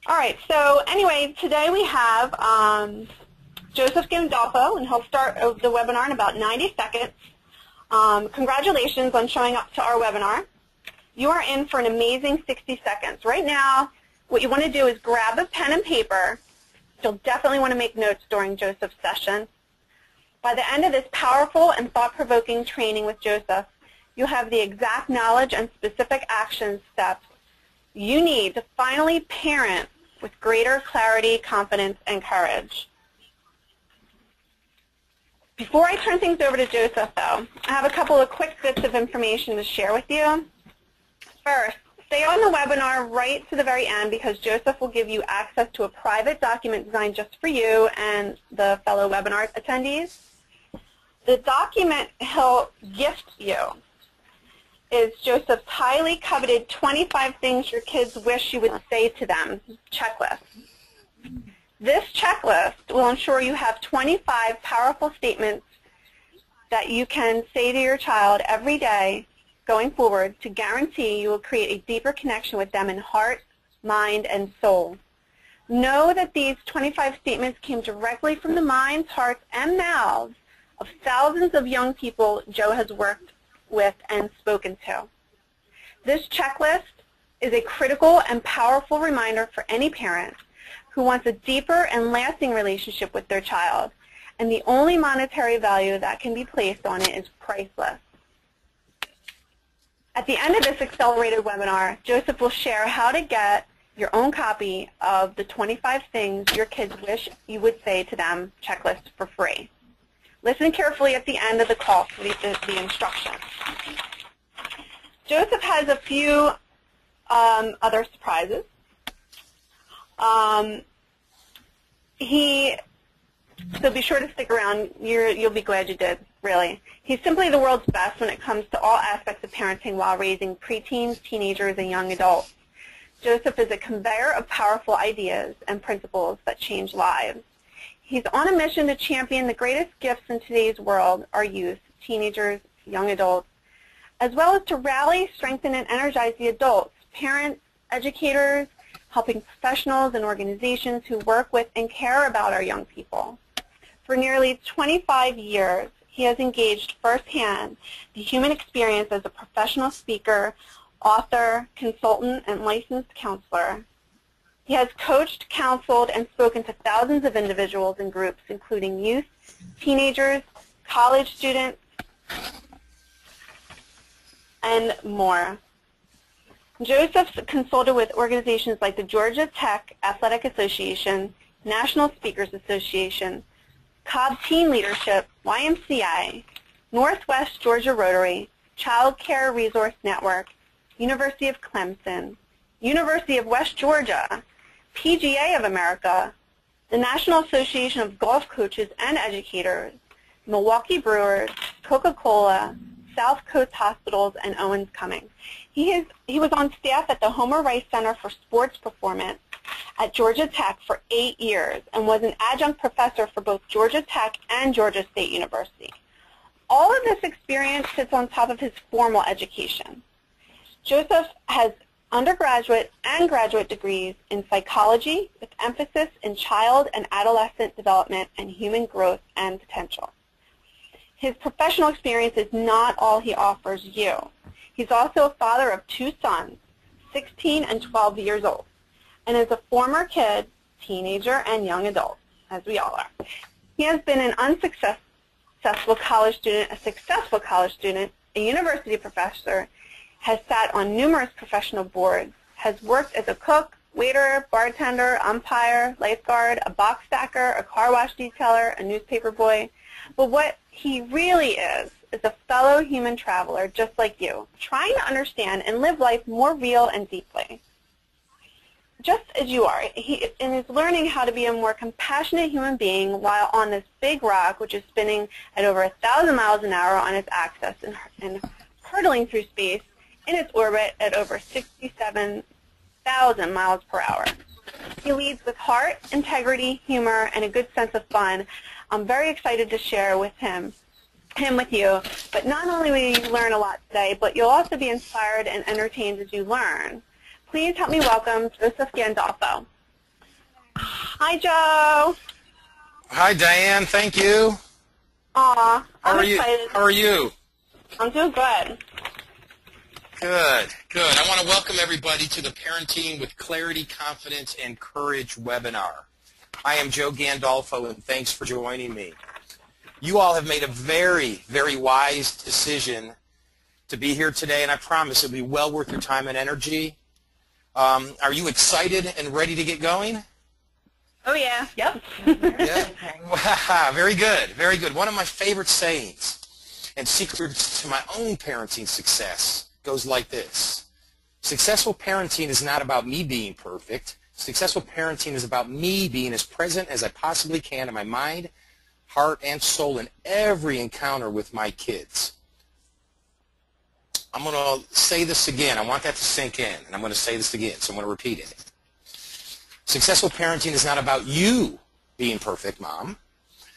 All right, so anyway, today we have Joseph Gandolfo, and he'll start the webinar in about 90 seconds. Congratulations on showing up to our webinar. You are in for an amazing 60 seconds. Right now, what you want to do is grab a pen and paper. You'll definitely want to make notes during Joseph's session. By the end of this powerful and thought-provoking training with Joseph, you'll have the exact knowledge and specific action steps you need to finally parent with greater clarity, confidence, and courage. Before I turn things over to Joseph, though, I have a couple of quick bits of information to share with you. First, stay on the webinar right to the very end because Joseph will give you access to a private document designed just for you and the fellow webinar attendees. The document he'll gift you is Joseph's highly coveted 25 things your kids wish you would say to them checklist. This checklist will ensure you have 25 powerful statements that you can say to your child every day going forward to guarantee you will create a deeper connection with them in heart, mind, and soul. Know that these 25 statements came directly from the minds, hearts, and mouths of thousands of young people Joe has worked with and spoken to. This checklist is a critical and powerful reminder for any parent who wants a deeper and lasting relationship with their child, and the only monetary value that can be placed on it is priceless. At the end of this accelerated webinar, Joseph will share how to get your own copy of the 25 things your kids wish you would say to them checklist for free. Listen carefully at the end of the call for the instructions. Joseph has a few other surprises. So be sure to stick around. You'll be glad you did, really. He's simply the world's best when it comes to all aspects of parenting while raising preteens, teenagers, and young adults. Joseph is a conveyor of powerful ideas and principles that change lives. He's on a mission to champion the greatest gifts in today's world, our youth, teenagers, young adults, as well as to rally, strengthen, and energize the adults, parents, educators, helping professionals and organizations who work with and care about our young people. For nearly 25 years, he has engaged firsthand the human experience as a professional speaker, author, consultant, and licensed counselor. He has coached, counseled, and spoken to thousands of individuals and groups, including youth, teenagers, college students, and more. Joseph's consulted with organizations like the Georgia Tech Athletic Association, National Speakers Association, Cobb Teen Leadership, YMCA, Northwest Georgia Rotary, Child Care Resource Network, University of Clemson, University of West Georgia, PGA of America, the National Association of Golf Coaches and Educators, Milwaukee Brewers, Coca-Cola, South Coast Hospitals, and Owens Cummings. He was on staff at the Homer Rice Center for Sports Performance at Georgia Tech for 8 years and was an adjunct professor for both Georgia Tech and Georgia State University. All of this experience sits on top of his formal education. Joseph has undergraduate and graduate degrees in psychology with emphasis in child and adolescent development and human growth and potential. His professional experience is not all he offers you. He's also a father of 2 sons, 16 and 12 years old, and is a former kid, teenager, and young adult, as we all are. He has been an unsuccessful college student, a successful college student, a university professor, has sat on numerous professional boards, has worked as a cook, waiter, bartender, umpire, lifeguard, a box stacker, a car wash detailer, a newspaper boy. But what he really is a fellow human traveler just like you, trying to understand and live life more real and deeply. Just as you are, he is learning how to be a more compassionate human being while on this big rock, which is spinning at over 1,000 miles an hour on its axis and hurtling through space in its orbit at over 67,000 miles per hour. He leads with heart, integrity, humor, and a good sense of fun. I'm very excited to share with him with you. But not only will you learn a lot today, but you'll also be inspired and entertained as you learn. Please help me welcome Joseph Gandolfo. Hi, Joe. Hi, Diane. Thank you. Aw, I'm How excited. are you? I'm doing good. Good, good. I want to welcome everybody to the Parenting with Clarity, Confidence, and Courage webinar. I am Joe Gandolfo, and thanks for joining me. You all have made a very, very wise decision to be here today, and I promise it'll be well worth your time and energy. Are you excited and ready to get going? Oh, yeah. Yep. Yeah. Wow, very good, very good. One of my favorite sayings and secrets to my own parenting success goes like this. Successful parenting is not about me being perfect. Successful parenting is about me being as present as I possibly can in my mind, heart, and soul in every encounter with my kids. I'm going to say this again. I want that to sink in, and I'm going to say this again, so I'm going to repeat it. Successful parenting is not about you being perfect, Mom.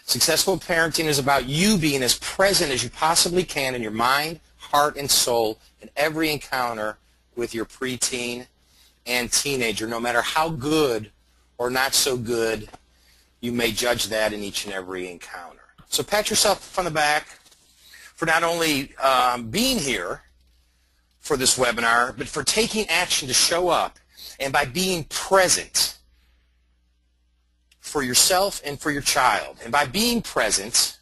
Successful parenting is about you being as present as you possibly can in your mind, heart, and soul in every encounter with your preteen and teenager, no matter how good or not so good you may judge that in each and every encounter. So pat yourself on the back for not only being here for this webinar, but for taking action to show up and by being present for yourself and for your child. And by being present,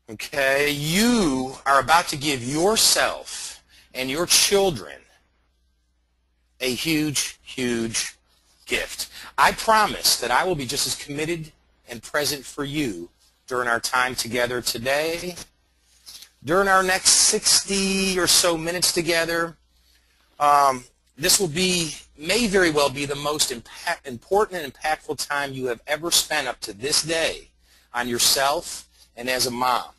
okay, you are about to give yourself and your children a huge, huge gift. I promise that I will be just as committed and present for you during our time together today. During our next 60 or so minutes together, this may very well be the most important and impactful time you have ever spent up to this day on yourself and as a mom.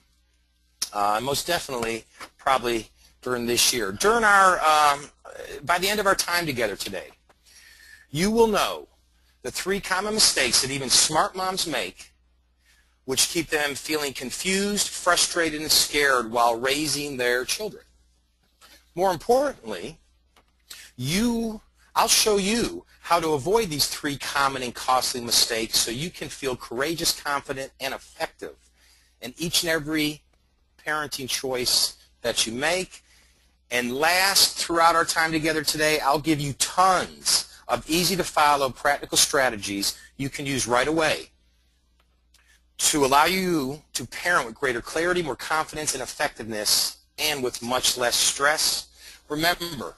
Most definitely, probably during this year. During by the end of our time together today, you will know the 3 common mistakes that even smart moms make, which keep them feeling confused, frustrated, and scared while raising their children. More importantly, I'll show you how to avoid these 3 common and costly mistakes so you can feel courageous, confident, and effective in each and every parenting choice that you make. And last, throughout our time together today, I'll give you tons of easy-to-follow practical strategies you can use right away to allow you to parent with greater clarity, more confidence, and effectiveness, and with much less stress. Remember,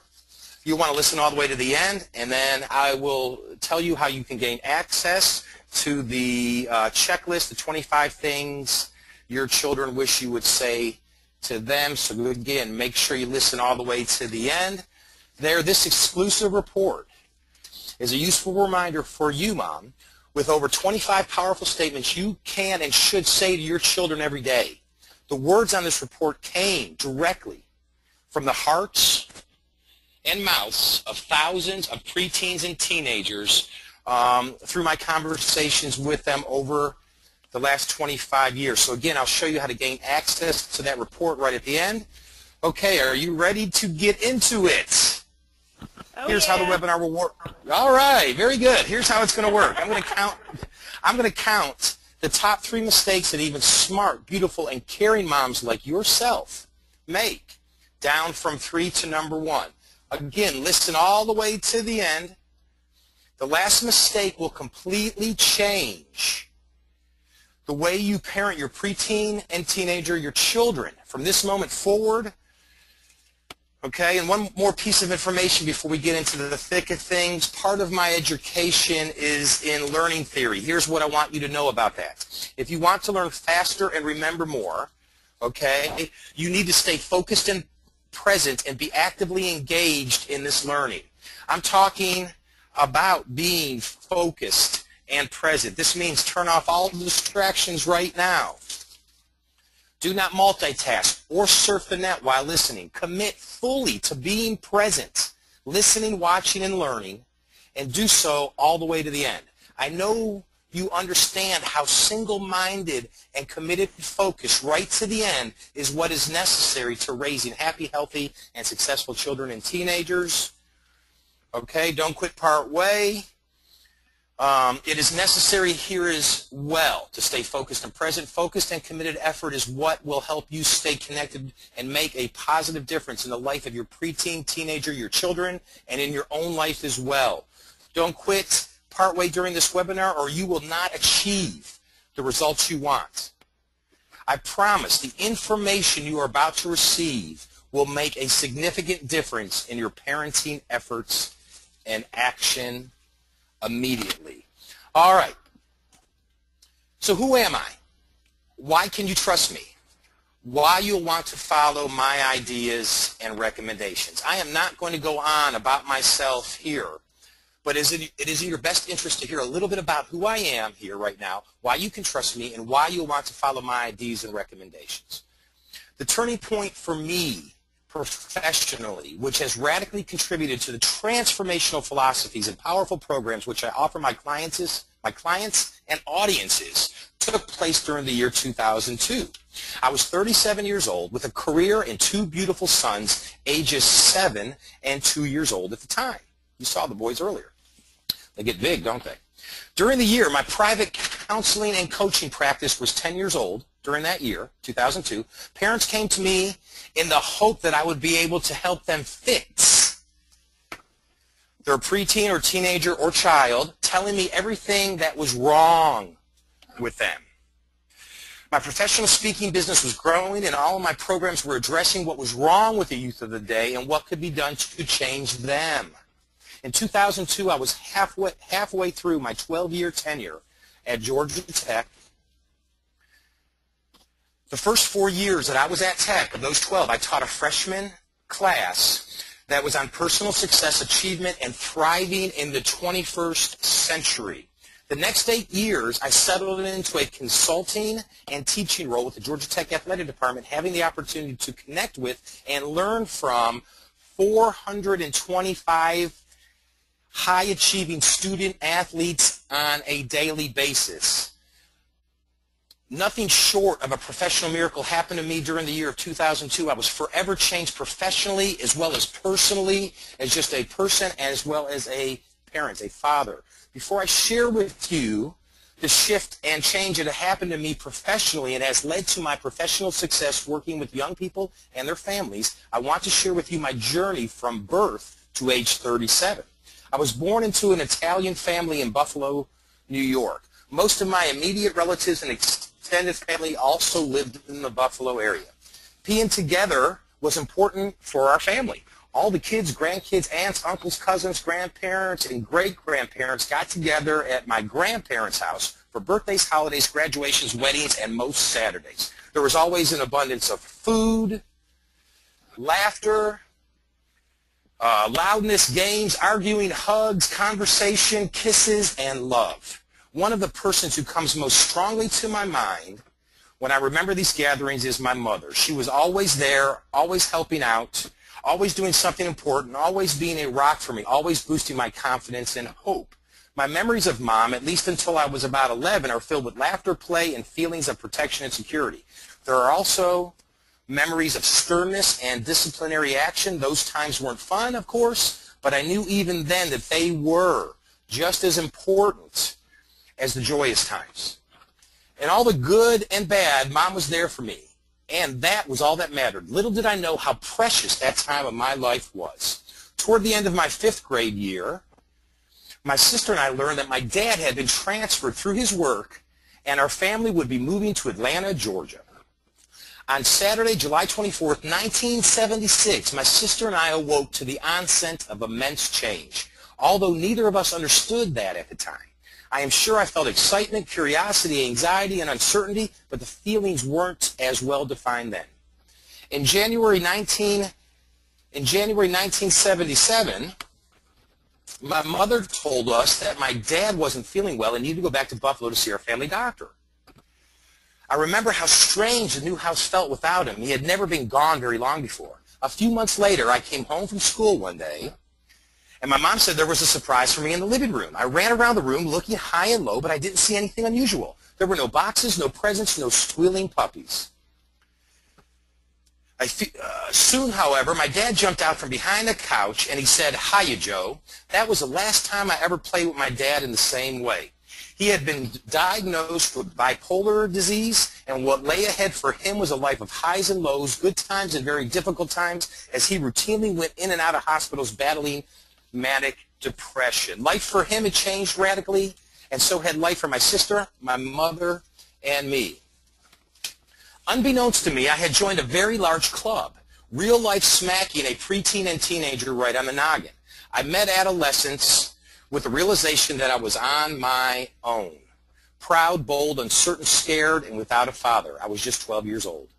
you want to listen all the way to the end, and then I will tell you how you can gain access to the checklist, the 25 things your children wish you would say to them. So again, make sure you listen all the way to the end. This exclusive report is a useful reminder for you, Mom, with over 25 powerful statements you can and should say to your children every day. The words on this report came directly from the hearts and mouths of thousands of preteens and teenagers through my conversations with them over the last 25 years. So again, I'll show you how to gain access to that report right at the end. Okay, are you ready to get into it? Here's how the webinar will work. All right, very good. Here's how it's going to work. I'm going to count the top 3 mistakes that even smart, beautiful, and caring moms like yourself make, down from 3 to number 1. Again, listen all the way to the end. The last mistake will completely change the way you parent your preteen and teenager, your children, from this moment forward. Okay, and one more piece of information before we get into the thick of things. Part of my education is in learning theory. Here's what I want you to know about that. If you want to learn faster and remember more, okay, you need to stay focused and present and be actively engaged in this learning. I'm talking about being focused and present. This means turn off all the distractions right now. Do not multitask or surf the net while listening. Commit fully to being present, listening, watching, and learning, and do so all the way to the end. I know you understand how single-minded and committed focus right to the end is what is necessary to raising happy, healthy, and successful children and teenagers. Okay, don't quit part way. It is necessary here as well to stay focused and present. Focused and committed effort is what will help you stay connected and make a positive difference in the life of your preteen, teenager, your children, and in your own life as well. Don't quit partway during this webinar or you will not achieve the results you want. I promise the information you are about to receive will make a significant difference in your parenting efforts and action immediately. All right. So who am I? Why can you trust me? Why you'll want to follow my ideas and recommendations. I am not going to go on about myself here, but it is in your best interest to hear a little bit about who I am here right now, why you can trust me, and why you'll want to follow my ideas and recommendations. The turning point for me professionally, which has radically contributed to the transformational philosophies and powerful programs which I offer my clients and audiences, took place during the year 2002. I was 37 years old with a career and two beautiful sons, ages 7 and 2 years old at the time. You saw the boys earlier. They get big, don't they? During the year, my private counseling and coaching practice was 10 years old. During that year, 2002, parents came to me in the hope that I would be able to help them fix their preteen or teenager or child, telling me everything that was wrong with them. My professional speaking business was growing, and all of my programs were addressing what was wrong with the youth of the day and what could be done to change them. In 2002, I was halfway through my 12-year tenure at Georgia Tech. The first 4 years that I was at Tech, of those 12, I taught a freshman class that was on personal success, achievement, and thriving in the 21st century. The next 8 years, I settled into a consulting and teaching role with the Georgia Tech Athletic Department, having the opportunity to connect with and learn from 425 high-achieving student athletes on a daily basis. Nothing short of a professional miracle happened to me during the year of 2002. I was forever changed professionally as well as personally, as just a person as well as a parent, a father. Before I share with you the shift and change that happened to me professionally and has led to my professional success working with young people and their families, I want to share with you my journey from birth to age 37. I was born into an Italian family in Buffalo, New York. Most of my immediate relatives and extended family also lived in the Buffalo area. Being together was important for our family. All the kids, grandkids, aunts, uncles, cousins, grandparents, and great-grandparents got together at my grandparents' house for birthdays, holidays, graduations, weddings, and most Saturdays. There was always an abundance of food, laughter, loudness, games, arguing, hugs, conversation, kisses, and love. One of the persons who comes most strongly to my mind when I remember these gatherings is my mother. She was always there, always helping out, always doing something important, always being a rock for me, always boosting my confidence and hope. My memories of Mom, at least until I was about 11, are filled with laughter, play, and feelings of protection and security. There are also memories of sternness and disciplinary action. Those times weren't fun, of course, but I knew even then that they were just as important as the joyous times. And all the good and bad, Mom was there for me. And that was all that mattered. Little did I know how precious that time of my life was. Toward the end of my 5th grade year, my sister and I learned that my dad had been transferred through his work, and our family would be moving to Atlanta, Georgia. On Saturday, July 24th, 1976, my sister and I awoke to the onset of immense change, although neither of us understood that at the time. I am sure I felt excitement, curiosity, anxiety, and uncertainty, but the feelings weren't as well defined then. In January 1977, my mother told us that my dad wasn't feeling well and needed to go back to Buffalo to see our family doctor. I remember how strange the new house felt without him. He had never been gone very long before. A few months later, I came home from school one day, and my mom said there was a surprise for me in the living room. I ran around the room looking high and low, but I didn't see anything unusual. There were no boxes, no presents, no squealing puppies. Soon, however, my dad jumped out from behind the couch and he said, "Hiya, Joe." That was the last time I ever played with my dad in the same way. He had been diagnosed with bipolar disease, and what lay ahead for him was a life of highs and lows, good times and very difficult times, as he routinely went in and out of hospitals battling manic depression. Life for him had changed radically, and so had life for my sister, my mother, and me. Unbeknownst to me, I had joined a very large club, real life smacking a preteen and teenager right on the noggin. I met adolescence with the realization that I was on my own. Proud, bold, uncertain, scared, and without a father. I was just 12 years old.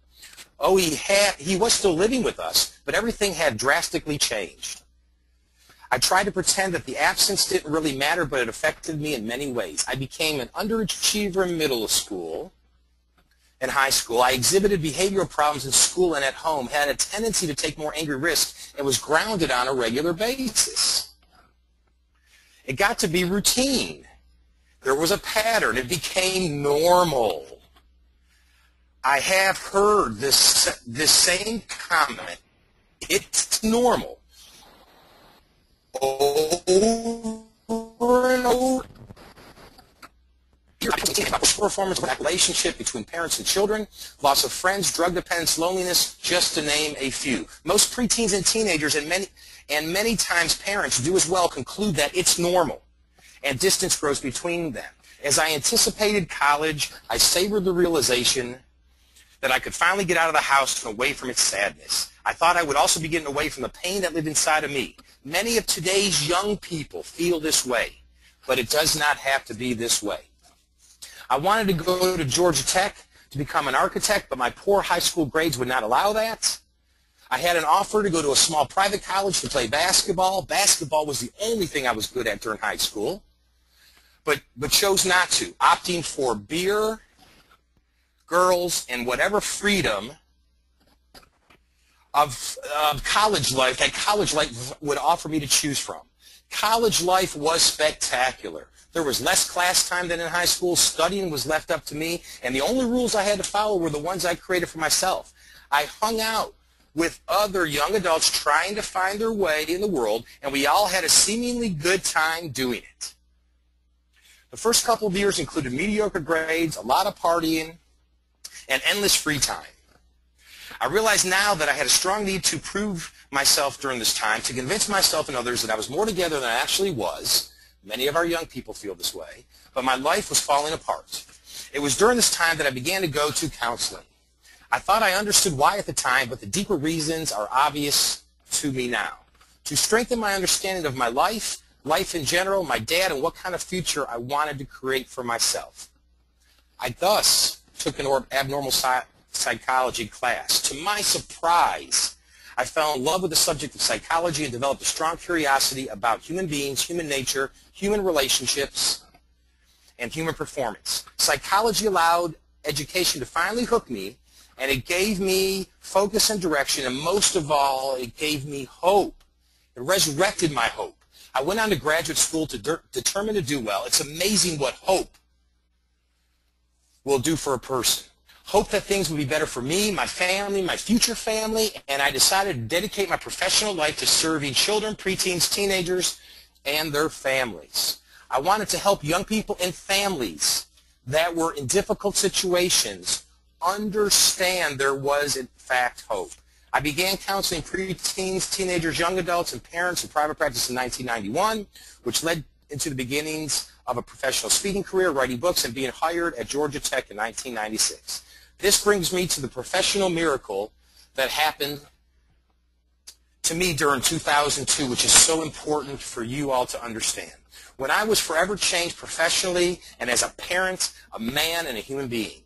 Oh, he was still living with us, but everything had drastically changed. I tried to pretend that the absence didn't really matter, but it affected me in many ways. I became an underachiever in middle school and high school. I exhibited behavioral problems in school and at home, had a tendency to take more angry risks, and was grounded on a regular basis. It got to be routine. There was a pattern. It became normal. I have heard this same comment, "It's normal," over and over. Performance, relationship between parents and children, loss of friends, drug dependence, loneliness, just to name a few. Most preteens and teenagers and many times parents do as well conclude that it's normal, and distance grows between them. As I anticipated college, I savored the realization that I could finally get out of the house and away from its sadness. I thought I would also be getting away from the pain that lived inside of me. Many of today's young people feel this way, but it does not have to be this way. I wanted to go to Georgia Tech to become an architect, but my poor high school grades would not allow that. I had an offer to go to a small private college to play basketball. Basketball was the only thing I was good at during high school, but chose not to, opting for beer, girls, and whatever freedom of college life that college life would offer me to choose from. College life was spectacular. There was less class time than in high school. Studying was left up to me, and the only rules I had to follow were the ones I created for myself. I hung out with other young adults trying to find their way in the world, and we all had a seemingly good time doing it. The first couple of years included mediocre grades, a lot of partying, and endless free time. I realize now that I had a strong need to prove myself during this time, to convince myself and others that I was more together than I actually was. Many of our young people feel this way, but my life was falling apart. It was during this time that I began to go to counseling. I thought I understood why at the time, but the deeper reasons are obvious to me now. To strengthen my understanding of my life in general, my dad, and what kind of future I wanted to create for myself. I thus took an abnormal psychology class. To my surprise, I fell in love with the subject of psychology and developed a strong curiosity about human beings, human nature, human relationships, and human performance. Psychology allowed education to finally hook me, and it gave me focus and direction, and most of all, it gave me hope. It resurrected my hope. I went on to graduate school determined to do well. It's amazing what hope will do for a person. Hope that things would be better for me, my family, my future family, and I decided to dedicate my professional life to serving children, preteens, teenagers, and their families. I wanted to help young people and families that were in difficult situations understand there was, in fact, hope. I began counseling preteens, teenagers, young adults, and parents in private practice in 1991, which led into the beginnings of a professional speaking career, writing books, and being hired at Georgia Tech in 1996. This brings me to the professional miracle that happened to me during 2002, which is so important for you all to understand. When I was forever changed professionally and as a parent, a man, and a human being,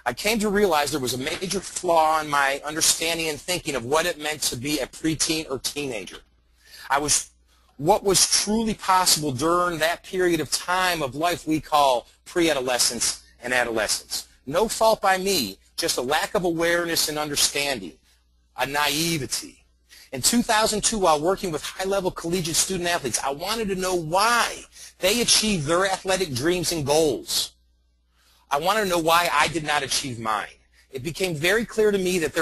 I came to realize there was a major flaw in my understanding and thinking of what it meant to be a preteen or teenager. What was truly possible during that period of time of life we call pre-adolescence and adolescence. No fault by me, just a lack of awareness and understanding, a naivety. In 2002, while working with high-level collegiate student athletes, I wanted to know why they achieved their athletic dreams and goals. I wanted to know why I did not achieve mine. it became very clear to me that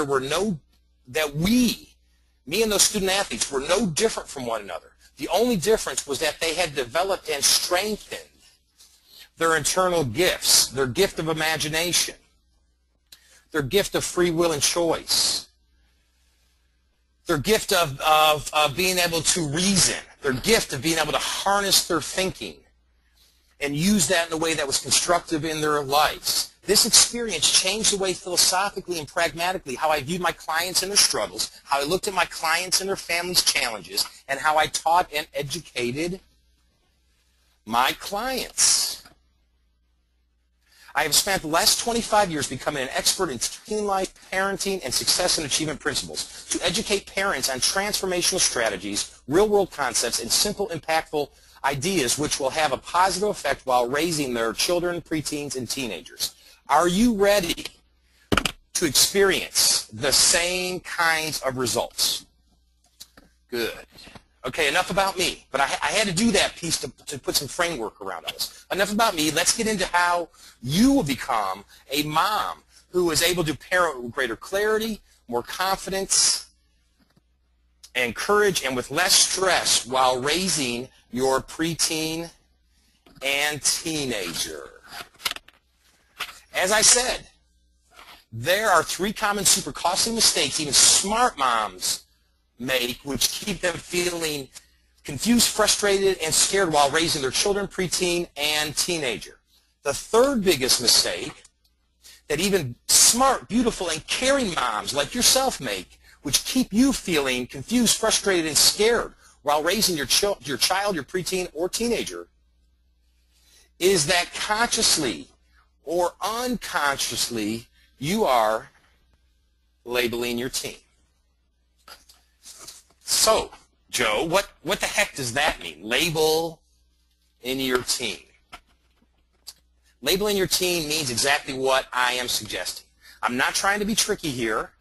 me and those student athletes were no different from one another. The only difference was that they had developed and strengthened their internal gifts, their gift of imagination, their gift of free will and choice, their gift of being able to reason, their gift of being able to harness their thinking and use that in a way that was constructive in their lives. This experience changed the way philosophically and pragmatically how I viewed my clients and their struggles, how I looked at my clients and their families' challenges, and how I taught and educated my clients. I have spent the last 25 years becoming an expert in teen life, parenting, and success and achievement principles to educate parents on transformational strategies, real-world concepts, and simple, impactful ideas which will have a positive effect while raising their children, preteens, and teenagers. Are you ready to experience the same kinds of results? Good. Okay, enough about me, but I had to do that piece to put some framework around us. Enough about me. Let's get into how you will become a mom who is able to parent with greater clarity, more confidence, and courage, and with less stress while raising your preteen and teenager. As I said, there are 3 common super costly mistakes even smart moms make which keep them feeling confused, frustrated, and scared while raising their children, preteen, and teenager. The 3rd biggest mistake that even smart, beautiful, and caring moms like yourself make, which keep you feeling confused, frustrated, and scared while raising your child, your preteen, or teenager, is that consciously or unconsciously you are labeling your teen. So, Joe, what the heck does that mean? Label in your teen. Labeling your teen means exactly what I am suggesting. I'm not trying to be tricky here.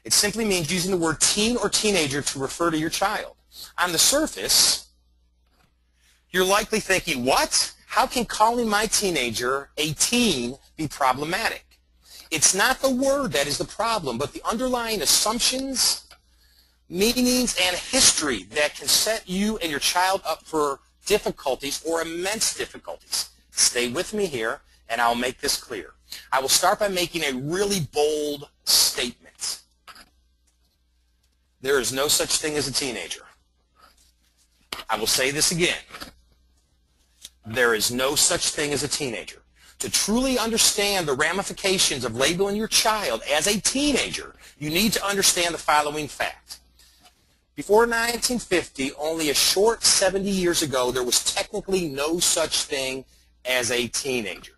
It simply means using the word teen or teenager to refer to your child. On the surface, you're likely thinking, what? How can calling my teenager a teen be problematic? It's not the word that is the problem, but the underlying assumptions, meanings, and history that can set you and your child up for difficulties or immense difficulties. Stay with me here, and I'll make this clear. I will start by making a really bold statement. There is no such thing as a teenager. I will say this again. There is no such thing as a teenager. To truly understand the ramifications of labeling your child as a teenager, you need to understand the following fact. Before 1950, only a short 70 years ago, there was technically no such thing as a teenager.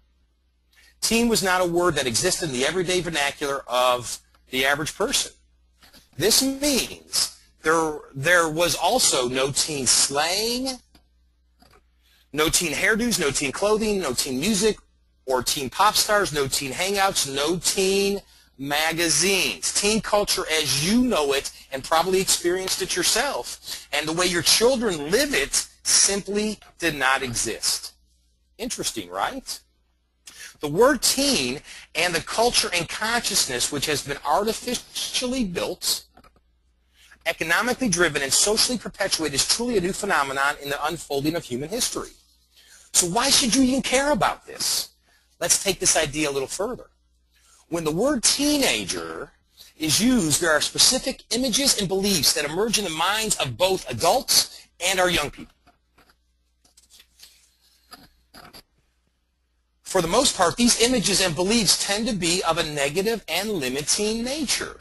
Teen was not a word that existed in the everyday vernacular of the average person. This means there was also no teen slang, no teen hairdos, no teen clothing, no teen music or teen pop stars, no teen hangouts, no teen magazines. Teen culture as you know it and probably experienced it yourself, and the way your children live it, simply did not exist. Interesting, right? The word teen and the culture and consciousness which has been artificially built, economically driven, and socially perpetuated is truly a new phenomenon in the unfolding of human history. So why should you even care about this? Let's take this idea a little further. When the word teenager is used, there are specific images and beliefs that emerge in the minds of both adults and our young people. For the most part, these images and beliefs tend to be of a negative and limiting nature.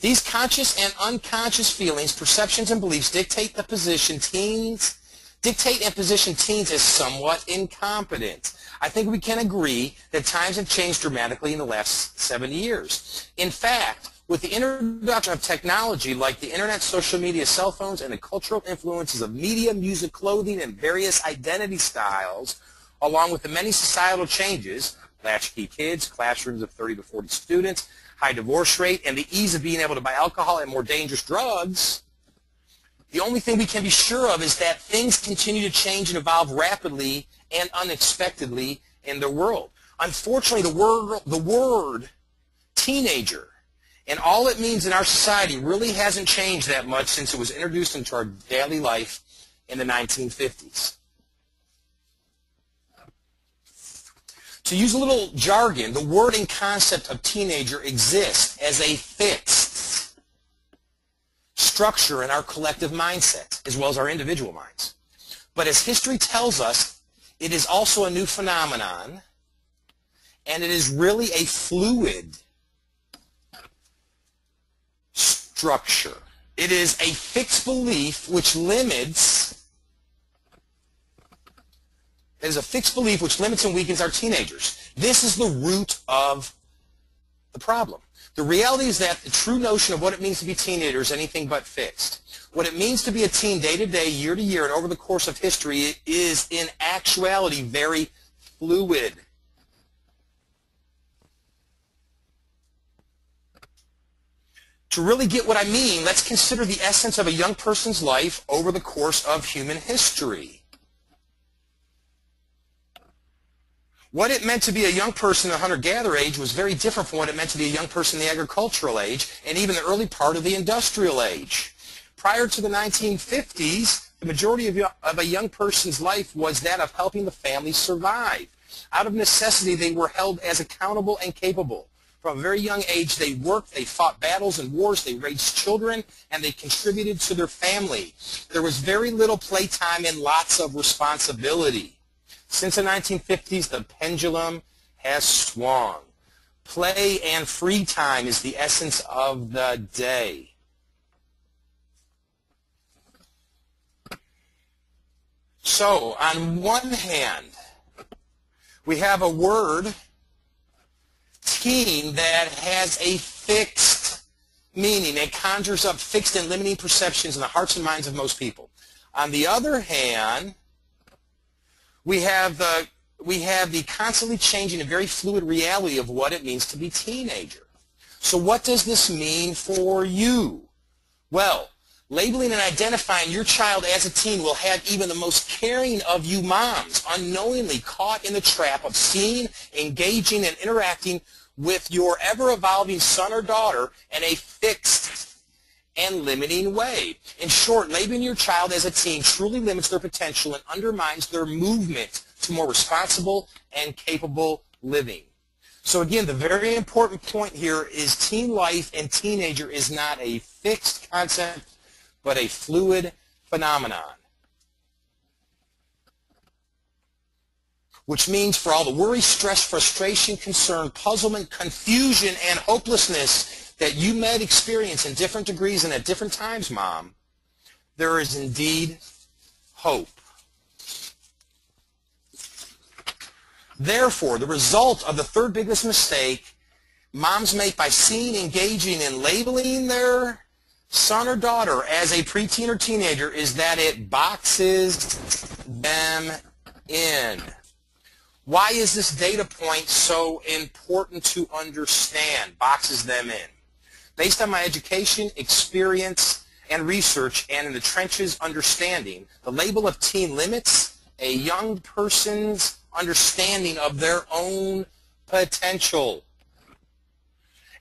These conscious and unconscious feelings, perceptions, and beliefs dictate and position teens as somewhat incompetent. I think we can agree that times have changed dramatically in the last 70 years. In fact, with the introduction of technology like the internet, social media, cell phones, and the cultural influences of media, music, clothing, and various identity styles, along with the many societal changes, latchkey kids, classrooms of 30 to 40 students, high divorce rate, and the ease of being able to buy alcohol and more dangerous drugs, the only thing we can be sure of is that things continue to change and evolve rapidly and unexpectedly in the world. Unfortunately, the word teenager and all it means in our society really hasn't changed that much since it was introduced into our daily life in the 1950s. To use a little jargon, the word and concept of teenager exists as a fixed structure in our collective mindset, as well as our individual minds. But as history tells us, it is also a new phenomenon, and it is really a fluid structure. It is a fixed belief which limits and weakens our teenagers. This is the root of the problem. The reality is that the true notion of what it means to be teenagers is anything but fixed. What it means to be a teen day to day, year to year, and over the course of history is in actuality very fluid. To really get what I mean, let's consider the essence of a young person's life over the course of human history. What it meant to be a young person in the hunter-gatherer age was very different from what it meant to be a young person in the agricultural age and even the early part of the industrial age. Prior to the 1950s, the majority of a young person's life was that of helping the family survive. Out of necessity, they were held as accountable and capable. From a very young age, they worked, they fought battles and wars, they raised children, and they contributed to their family. There was very little playtime and lots of responsibility. Since the 1950s, the pendulum has swung. Play and free time is the essence of the day. So, on one hand, we have a word, teen, that has a fixed meaning. It conjures up fixed and limiting perceptions in the hearts and minds of most people. On the other hand, we have the constantly changing and very fluid reality of what it means to be teenager. So what does this mean for you? Well, labeling and identifying your child as a teen will have even the most caring of you moms unknowingly caught in the trap of seeing, engaging, and interacting with your ever-evolving son or daughter in a fixed and limiting way. In short, labeling your child as a teen truly limits their potential and undermines their movement to more responsible and capable living. So again, the very important point here is teen life and teenager is not a fixed concept, but a fluid phenomenon. Which means for all the worry, stress, frustration, concern, puzzlement, confusion, and hopelessness that you might experience in different degrees and at different times, Mom, there is indeed hope. Therefore, the result of the third biggest mistake moms make by seeing, engaging, and labeling their son or daughter as a preteen or teenager is that it boxes them in. Why is this data point so important to understand? Boxes them in. Based on my education, experience, and research, and in the trenches understanding, the label of teen limits a young person's understanding of their own potential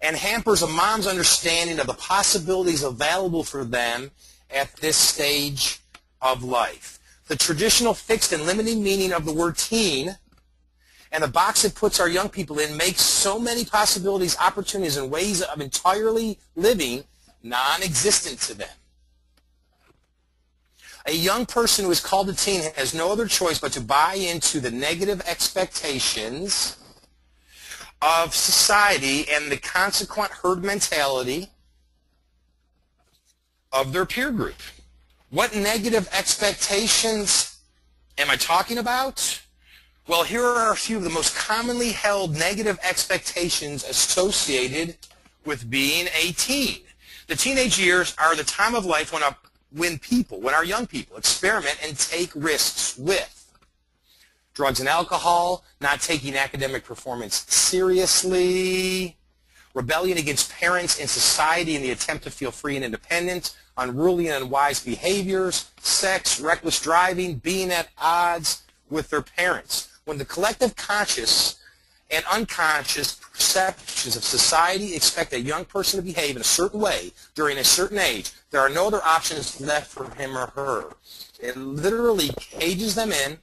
and hampers a mom's understanding of the possibilities available for them at this stage of life. The traditional fixed and limiting meaning of the word teen and the box it puts our young people in makes so many possibilities, opportunities, and ways of entirely living non-existent to them. A young person who is called a teen has no other choice but to buy into the negative expectations of society and the consequent herd mentality of their peer group. What negative expectations am I talking about? Well, here are a few of the most commonly held negative expectations associated with being a teen. The teenage years are the time of life when our young people experiment and take risks with drugs and alcohol, not taking academic performance seriously, rebellion against parents and society in the attempt to feel free and independent, unruly and unwise behaviors, sex, reckless driving, being at odds with their parents. When the collective conscious and unconscious perceptions of society expect a young person to behave in a certain way during a certain age, there are no other options left for him or her. It literally cages them in.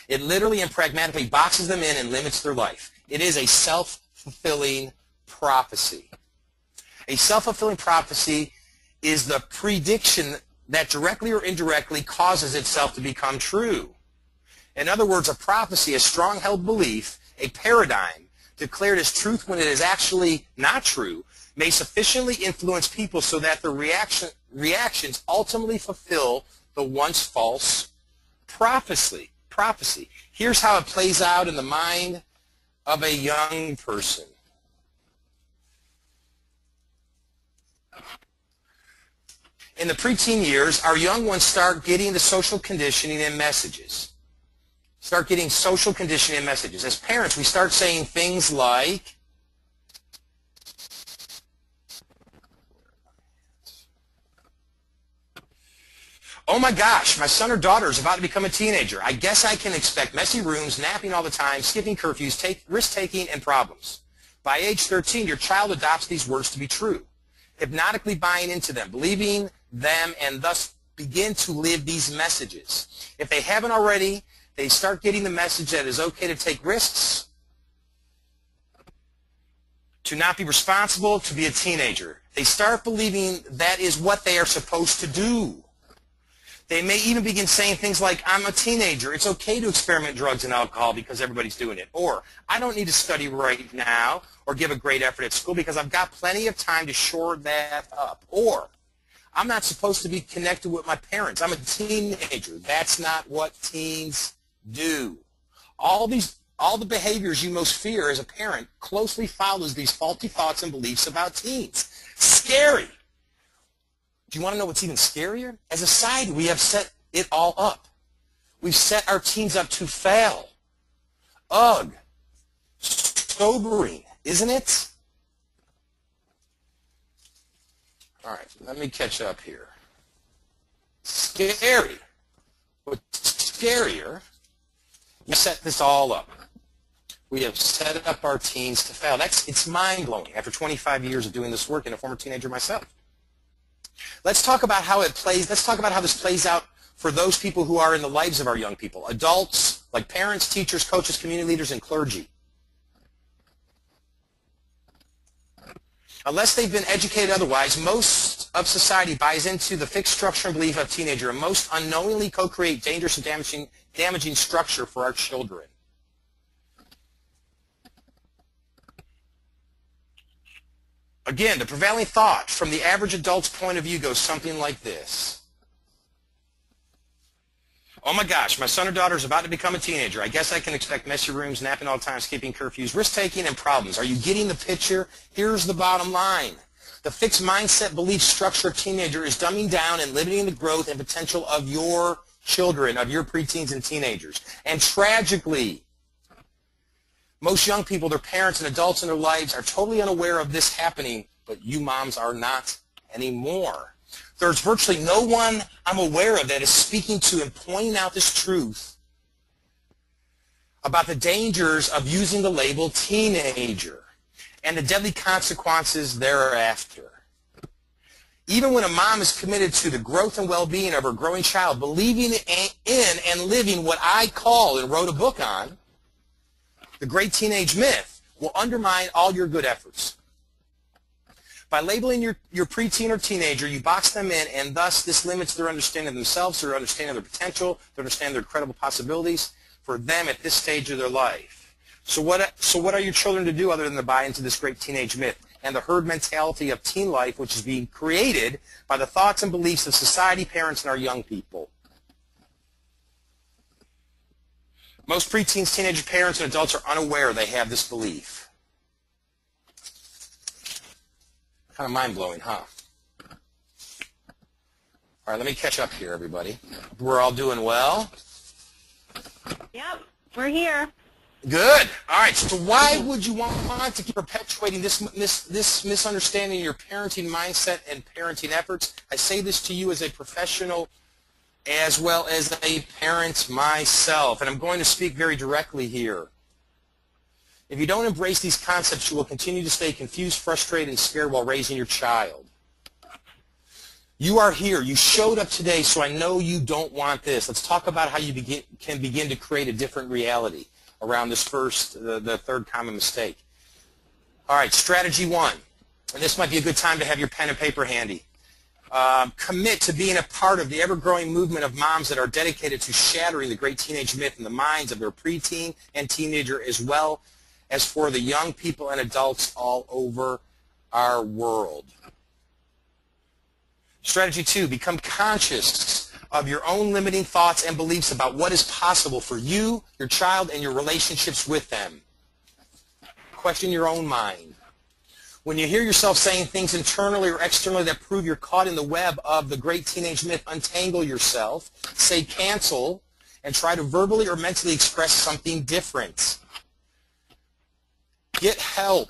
It literally and pragmatically boxes them in and limits their life. It is a self-fulfilling prophecy. A self-fulfilling prophecy is the prediction that directly or indirectly causes itself to become true. In other words, a prophecy, a strong-held belief, a paradigm, declared as truth when it is actually not true, may sufficiently influence people so that their reactions ultimately fulfill the once false prophecy. Here's how it plays out in the mind of a young person. In the preteen years, our young ones start getting the social conditioning and messages. As parents, we start saying things like, oh my gosh, my son or daughter is about to become a teenager. I guess I can expect messy rooms, napping all the time, skipping curfews, risk-taking, and problems. By age 13, your child adopts these words to be true, hypnotically buying into them, believing them, and thus begin to live these messages. If they haven't already, they start getting the message that it is okay to take risks, to not be responsible, to be a teenager. They start believing that is what they are supposed to do. They may even begin saying things like, I'm a teenager. It's okay to experiment drugs and alcohol because everybody's doing it. Or, I don't need to study right now or give a great effort at school because I've got plenty of time to shore that up. Or, I'm not supposed to be connected with my parents. I'm a teenager. That's not what teens do. All the behaviors you most fear as a parent closely follows these faulty thoughts and beliefs about teens. Scary. Do you want to know what's even scarier? As a society, we have set it all up. We've set our teens up to fail. Ugh. Sobering, isn't it? All right, let me catch up here. Scary. What's scarier? We set this all up. We have set up our teens to fail. It's mind-blowing after 25 years of doing this work and a former teenager myself. Let's talk about how this plays out for those people who are in the lives of our young people. Adults, like parents, teachers, coaches, community leaders, and clergy. Unless they've been educated otherwise, most of society buys into the fixed structure and belief of teenager and most unknowingly co-create dangerous and damaging structure for our children. Again, the prevailing thought from the average adult's point of view goes something like this. Oh my gosh, my son or daughter is about to become a teenager. I guess I can expect messy rooms, napping all the time, skipping curfews, risk-taking, and problems. Are you getting the picture? Here's the bottom line. The fixed mindset belief structure of teenager is dumbing down and limiting the growth and potential of your children, of your preteens and teenagers. And tragically, most young people, their parents and adults in their lives are totally unaware of this happening, but you moms are not anymore. There's virtually no one I'm aware of that is speaking to and pointing out this truth about the dangers of using the label teenager and the deadly consequences thereafter. Even when a mom is committed to the growth and well-being of her growing child, believing in and living what I call and wrote a book on, the great teenage myth, will undermine all your good efforts. By labeling your preteen or teenager, you box them in, and thus this limits their understanding of themselves, their understanding of their potential, their understanding of their incredible possibilities for them at this stage of their life. So what are your children to do other than to buy into this great teenage myth and the herd mentality of teen life, which is being created by the thoughts and beliefs of society, parents, and our young people? Most preteens, teenager parents, and adults are unaware they have this belief. Kind of mind-blowing, huh? All right, let me catch up here, everybody. We're all doing well? Yep, we're here. Good. All right, so why would you want to keep perpetuating this misunderstanding of your parenting mindset and parenting efforts? I say this to you as a professional as well as a parent myself, and I'm going to speak very directly here. If you don't embrace these concepts, you will continue to stay confused, frustrated, and scared while raising your child. You are here. You showed up today, so I know you don't want this. Let's talk about how you can begin to create a different reality around this the third common mistake. All right, strategy one. And this might be a good time to have your pen and paper handy. Commit to being a part of the ever-growing movement of moms that are dedicated to shattering the great teenage myth in the minds of their preteen and teenager, as well as for the young people and adults all over our world. Strategy two, become conscious of your own limiting thoughts and beliefs about what is possible for you, your child, and your relationships with them. Question your own mind. When you hear yourself saying things internally or externally that prove you're caught in the web of the great teenage myth, untangle yourself, say cancel, and try to verbally or mentally express something different. Get help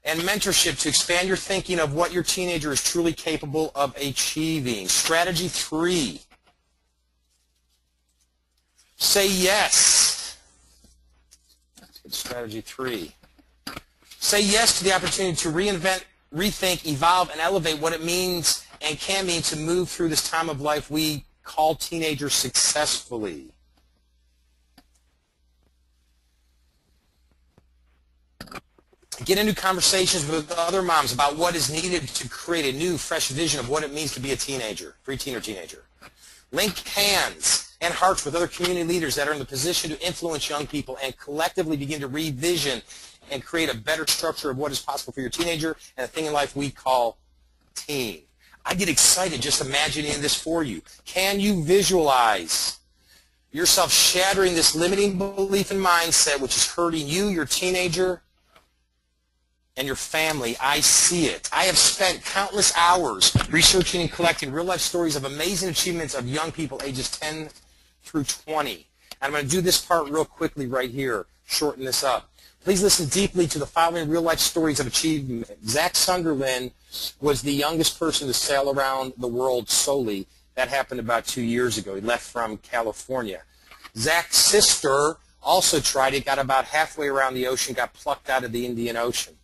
and mentorship to expand your thinking of what your teenager is truly capable of achieving. Strategy three. Say yes. Strategy three. Say yes to the opportunity to reinvent, rethink, evolve, and elevate what it means and can mean to move through this time of life we call teenagers successfully. Get into conversations with other moms about what is needed to create a new, fresh vision of what it means to be a teenager, preteen or teenager. Link hands and hearts with other community leaders that are in the position to influence young people and collectively begin to revision and create a better structure of what is possible for your teenager and the thing in life we call teen. I get excited just imagining this for you. Can you visualize yourself shattering this limiting belief and mindset which is hurting you, your teenager, and your family? I see it. I have spent countless hours researching and collecting real-life stories of amazing achievements of young people ages 10 through 20. And I'm going to do this part real quickly right here, shorten this up. Please listen deeply to the following real-life stories of achievement. Zach Sunderland was the youngest person to sail around the world solely. That happened about 2 years ago. He left from California. Zach's sister also tried it, got about halfway around the ocean, got plucked out of the Indian Ocean.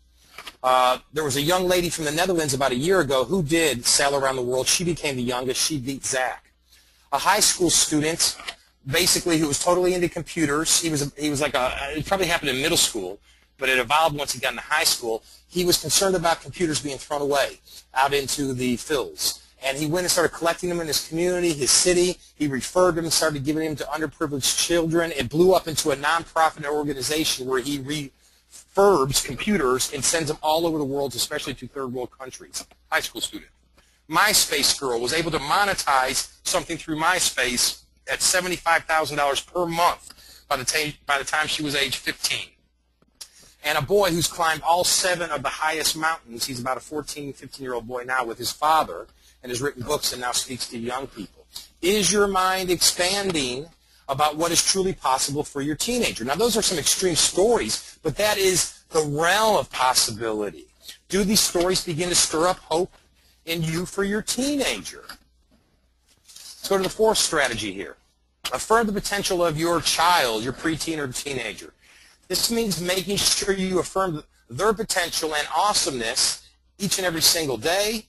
There was a young lady from the Netherlands about a year ago who did sail around the world. She became the youngest. She beat Zach. A high school student, basically, who was totally into computers. He was like it probably happened in middle school, but it evolved once he got into high school. He was concerned about computers being thrown away out into the fields. And he went and started collecting them in his community, his city. He referred them and started giving them to underprivileged children. It blew up into a nonprofit organization where he refurbs computers and sends them all over the world, especially to third world countries. High school student. MySpace girl was able to monetize something through MySpace at $75,000 per month by the time she was age 15. And a boy who's climbed all 7 of the highest mountains, he's about a 14, 15-year-old boy now with his father, and has written books and now speaks to young people. Is your mind expanding about what is truly possible for your teenager? Now, those are some extreme stories, but that is the realm of possibility. Do these stories begin to stir up hope in you for your teenager? Let's go to the fourth strategy here. Affirm the potential of your child, your preteen or teenager. This means making sure you affirm their potential and awesomeness each and every single day.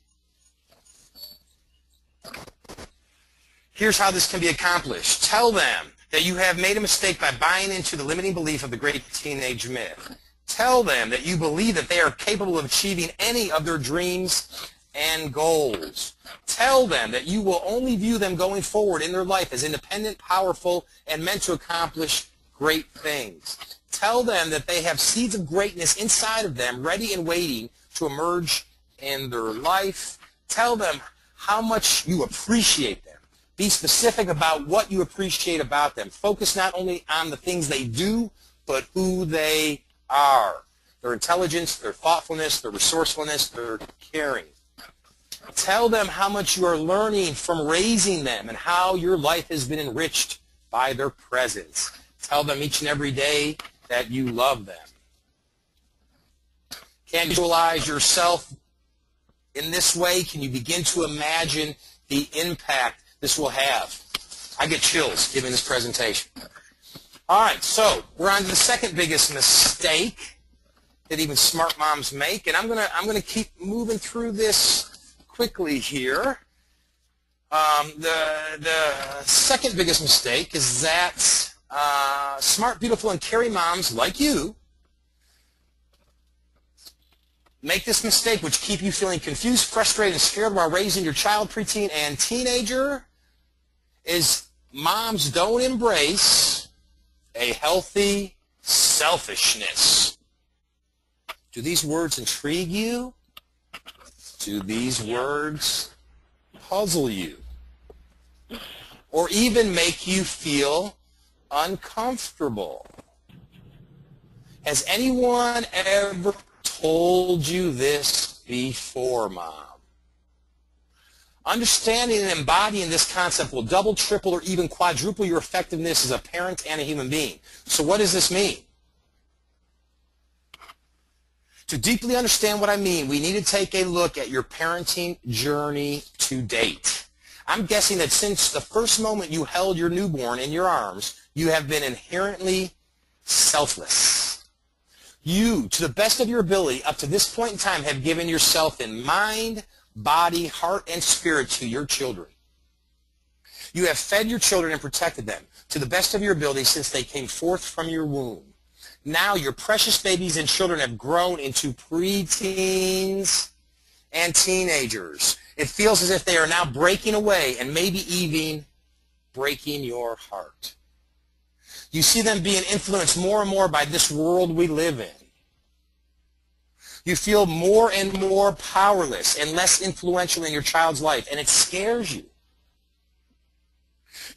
Here's how this can be accomplished. Tell them that you have made a mistake by buying into the limiting belief of the great teenage myth. Tell them that you believe that they are capable of achieving any of their dreams and goals. Tell them that you will only view them going forward in their life as independent, powerful, and meant to accomplish great things. Tell them that they have seeds of greatness inside of them, ready and waiting to emerge in their life. Tell them how much you appreciate them. Be specific about what you appreciate about them. Focus not only on the things they do, but who they are. Their intelligence, their thoughtfulness, their resourcefulness, their caring. Tell them how much you are learning from raising them and how your life has been enriched by their presence. Tell them each and every day that you love them. Can you visualize yourself in this way? Can you begin to imagine the impact this will have? I get chills giving this presentation. All right, so we're on to the second biggest mistake that even smart moms make, and I'm gonna keep moving through this quickly here. The second biggest mistake is that smart, beautiful, and caring moms like you make this mistake, which keep you feeling confused, frustrated, and scared while raising your child, preteen, and teenager, is moms don't embrace a healthy selfishness. Do these words intrigue you? Do these words puzzle you? Or even make you feel uncomfortable? Has anyone ever told you this before, Mom? Understanding and embodying this concept will double, triple, or even quadruple your effectiveness as a parent and a human being. So what does this mean? To deeply understand what I mean, we need to take a look at your parenting journey to date. I'm guessing that since the first moment you held your newborn in your arms, you have been inherently selfless. You, to the best of your ability, up to this point in time, have given yourself in mind, body, heart, and spirit to your children. You have fed your children and protected them to the best of your ability since they came forth from your womb. Now your precious babies and children have grown into preteens and teenagers. It feels as if they are now breaking away and maybe even breaking your heart. You see them being influenced more and more by this world we live in. You feel more and more powerless and less influential in your child's life, and it scares you.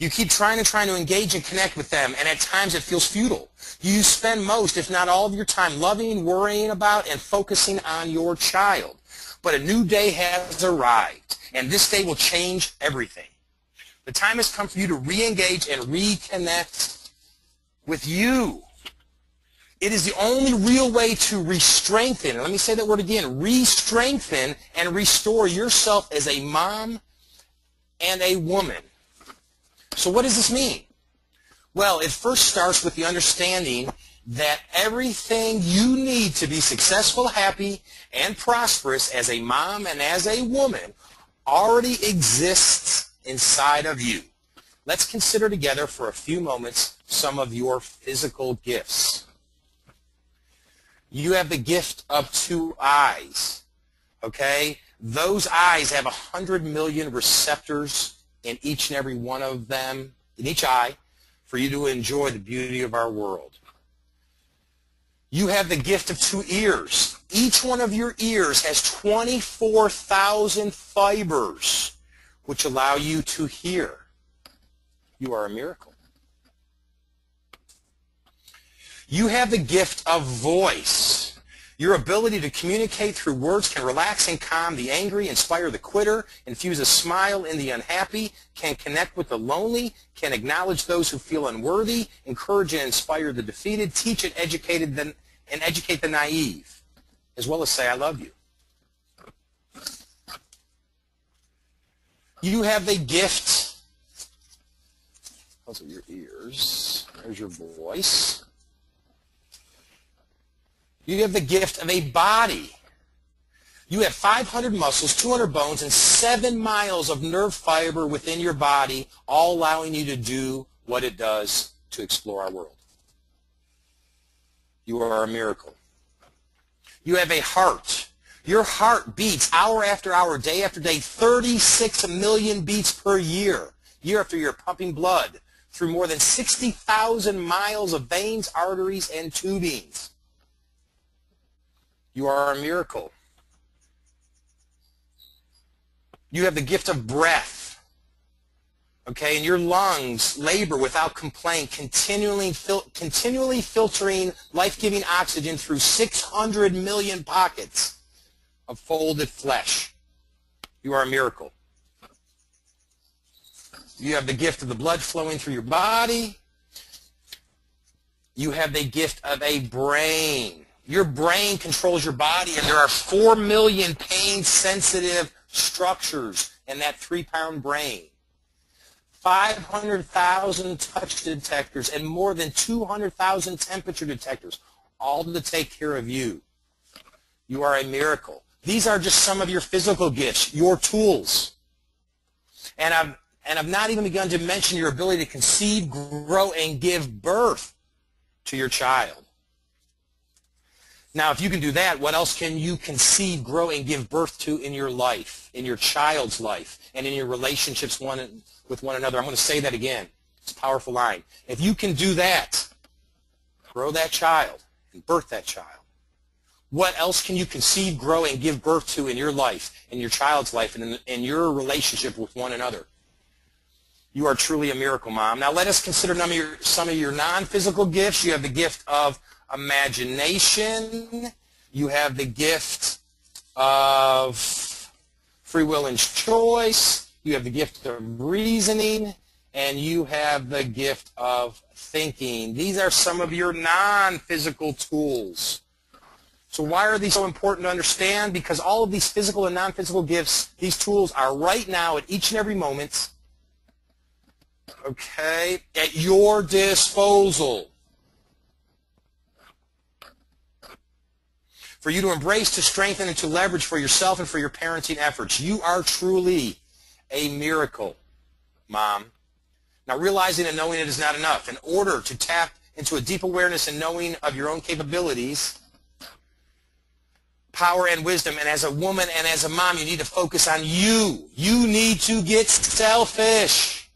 You keep trying to engage and connect with them, and at times it feels futile. You spend most, if not all of your time, loving, worrying about, and focusing on your child. But a new day has arrived, and this day will change everything. The time has come for you to re-engage and reconnect with you. It is the only real way to re-strengthen, let me say that word again, re-strengthen and restore yourself as a mom and a woman. So what does this mean? Well, it first starts with the understanding that everything you need to be successful, happy, and prosperous as a mom and as a woman already exists inside of you. Let's consider together for a few moments some of your physical gifts. You have the gift of 2 eyes, okay? Those eyes have 100 million receptors in each and every one of them, in each eye, for you to enjoy the beauty of our world. You have the gift of 2 ears. Each one of your ears has 24,000 fibers, which allow you to hear. You are a miracle. You have the gift of voice. Your ability to communicate through words can relax and calm the angry, inspire the quitter, infuse a smile in the unhappy, can connect with the lonely, can acknowledge those who feel unworthy, encourage and inspire the defeated, teach and educate the naive, as well as say, I love you. You have the gift, those are your ears, there's your voice. You have the gift of a body. You have 500 muscles, 200 bones, and 7 miles of nerve fiber within your body, all allowing you to do what it does to explore our world. You are a miracle. You have a heart. Your heart beats hour after hour, day after day, 36 million beats per year. Year after year, pumping blood through more than 60,000 miles of veins, arteries, and tubings. You are a miracle. You have the gift of breath. Okay, and your lungs labor without complaint, continually filtering life-giving oxygen through 600 million pockets of folded flesh. You are a miracle. You have the gift of the blood flowing through your body. You have the gift of a brain. Your brain controls your body, and there are 4 million pain-sensitive structures in that 3-pound brain. 500,000 touch detectors, and more than 200,000 temperature detectors, all to take care of you. You are a miracle. These are just some of your physical gifts, your tools. And I've not even begun to mention your ability to conceive, grow, and give birth to your child. Now, if you can do that, what else can you conceive, grow, and give birth to in your life, in your child's life, and in your relationships with one another? I'm going to say that again. It's a powerful line. If you can do that, grow that child and birth that child, what else can you conceive, grow, and give birth to in your life, in your child's life, and in your relationship with one another? You are truly a miracle, Mom. Now let us consider some of your non-physical gifts. You have the gift of imagination. You have the gift of free will and choice. You have the gift of reasoning. And you have the gift of thinking. These are some of your non-physical tools. So why are these so important to understand? Because all of these physical and non-physical gifts, these tools are right now at each and every moment, okay, at your disposal for you to embrace, to strengthen, and to leverage for yourself and for your parenting efforts. You are truly a miracle, Mom. Now, realizing and knowing it is not enough. In order to tap into a deep awareness and knowing of your own capabilities, power, and wisdom, and as a woman and as a mom, you need to focus on you. You need to get selfish.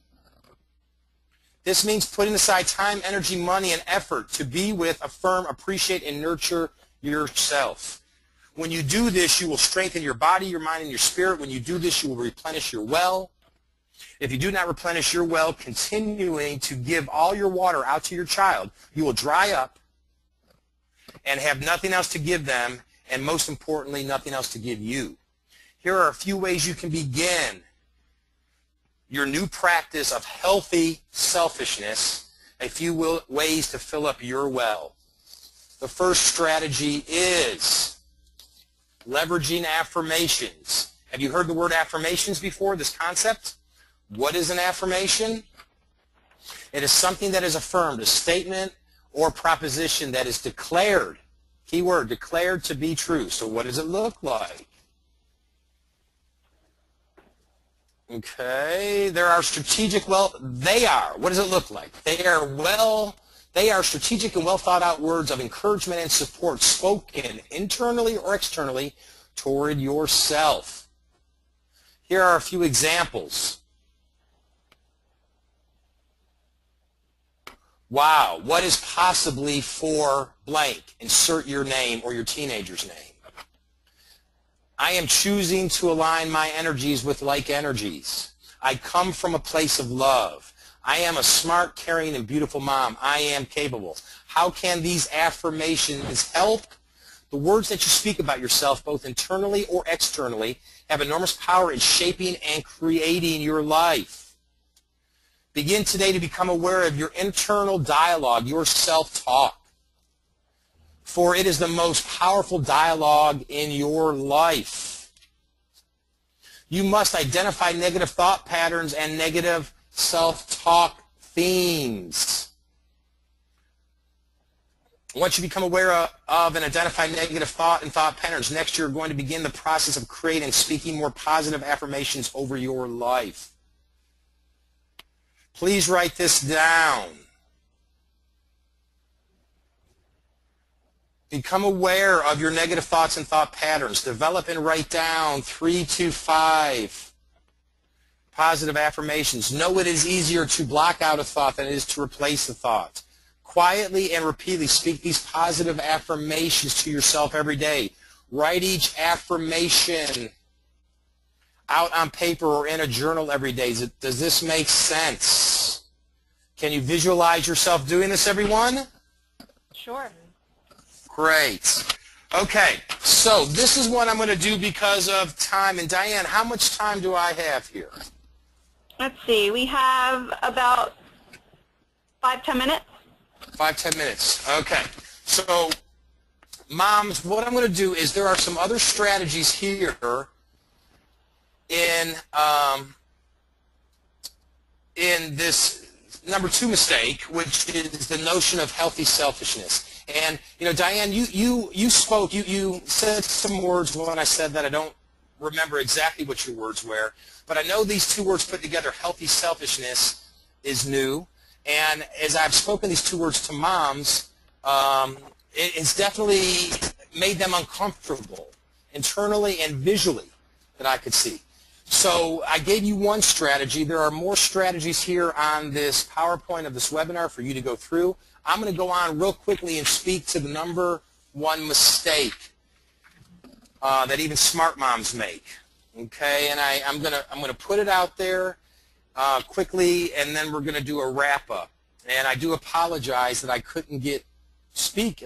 This means putting aside time, energy, money, and effort to be with, affirm, appreciate, and nurture yourself. When you do this, you will strengthen your body, your mind, and your spirit. When you do this, you will replenish your well. If you do not replenish your well, continuing to give all your water out to your child, you will dry up and have nothing else to give them, and most importantly, nothing else to give you. Here are a few ways you can begin your new practice of healthy selfishness, a few ways to fill up your well. The first strategy is leveraging affirmations. Have you heard the word affirmations before, this concept? What is an affirmation? It is something that is affirmed, a statement or proposition that is declared, keyword, declared to be true. So what does it look like? Okay, there are strategic, what does it look like? They are strategic and well thought out words of encouragement and support spoken internally or externally toward yourself. Here are a few examples. Wow, what is possibly for blank? Insert your name or your teenager's name. I am choosing to align my energies with like energies. I come from a place of love. I am a smart, caring, and beautiful mom. I am capable. How can these affirmations help? The words that you speak about yourself, both internally or externally, have enormous power in shaping and creating your life. Begin today to become aware of your internal dialogue, your self-talk. For it is the most powerful dialogue in your life. You must identify negative thought patterns and negative self-talk themes. Once you become aware of and identify negative thought and thought patterns, next you're going to begin the process of creating and speaking more positive affirmations over your life. Please write this down. Become aware of your negative thoughts and thought patterns. Develop and write down 3 to 5 positive affirmations. Know it is easier to block out a thought than it is to replace a thought. Quietly and repeatedly speak these positive affirmations to yourself every day. Write each affirmation out on paper or in a journal every day. Does this make sense? Can you visualize yourself doing this, everyone? Sure. Great. Okay, so this is what I'm going to do because of time. And Diane, how much time do I have here? Let's see. We have about 5-10 minutes. 5-10 minutes. Okay. So, moms, what I'm going to do is there are some other strategies here in in this number 2 mistake, which is the notion of healthy selfishness. And, you know, Diane, you spoke, you said some words when I said that. I don't remember exactly what your words were, but I know these 2 words put together, healthy selfishness, is new. And as I've spoken these 2 words to moms, it's definitely made them uncomfortable internally and visually that I could see. So I gave you one strategy. There are more strategies here on this PowerPoint of this webinar for you to go through. I'm going to go on real quickly and speak to the number 1 mistake that even smart moms make. Okay, and I'm gonna put it out there quickly, and then we're gonna do a wrap up. And I do apologize that I couldn't at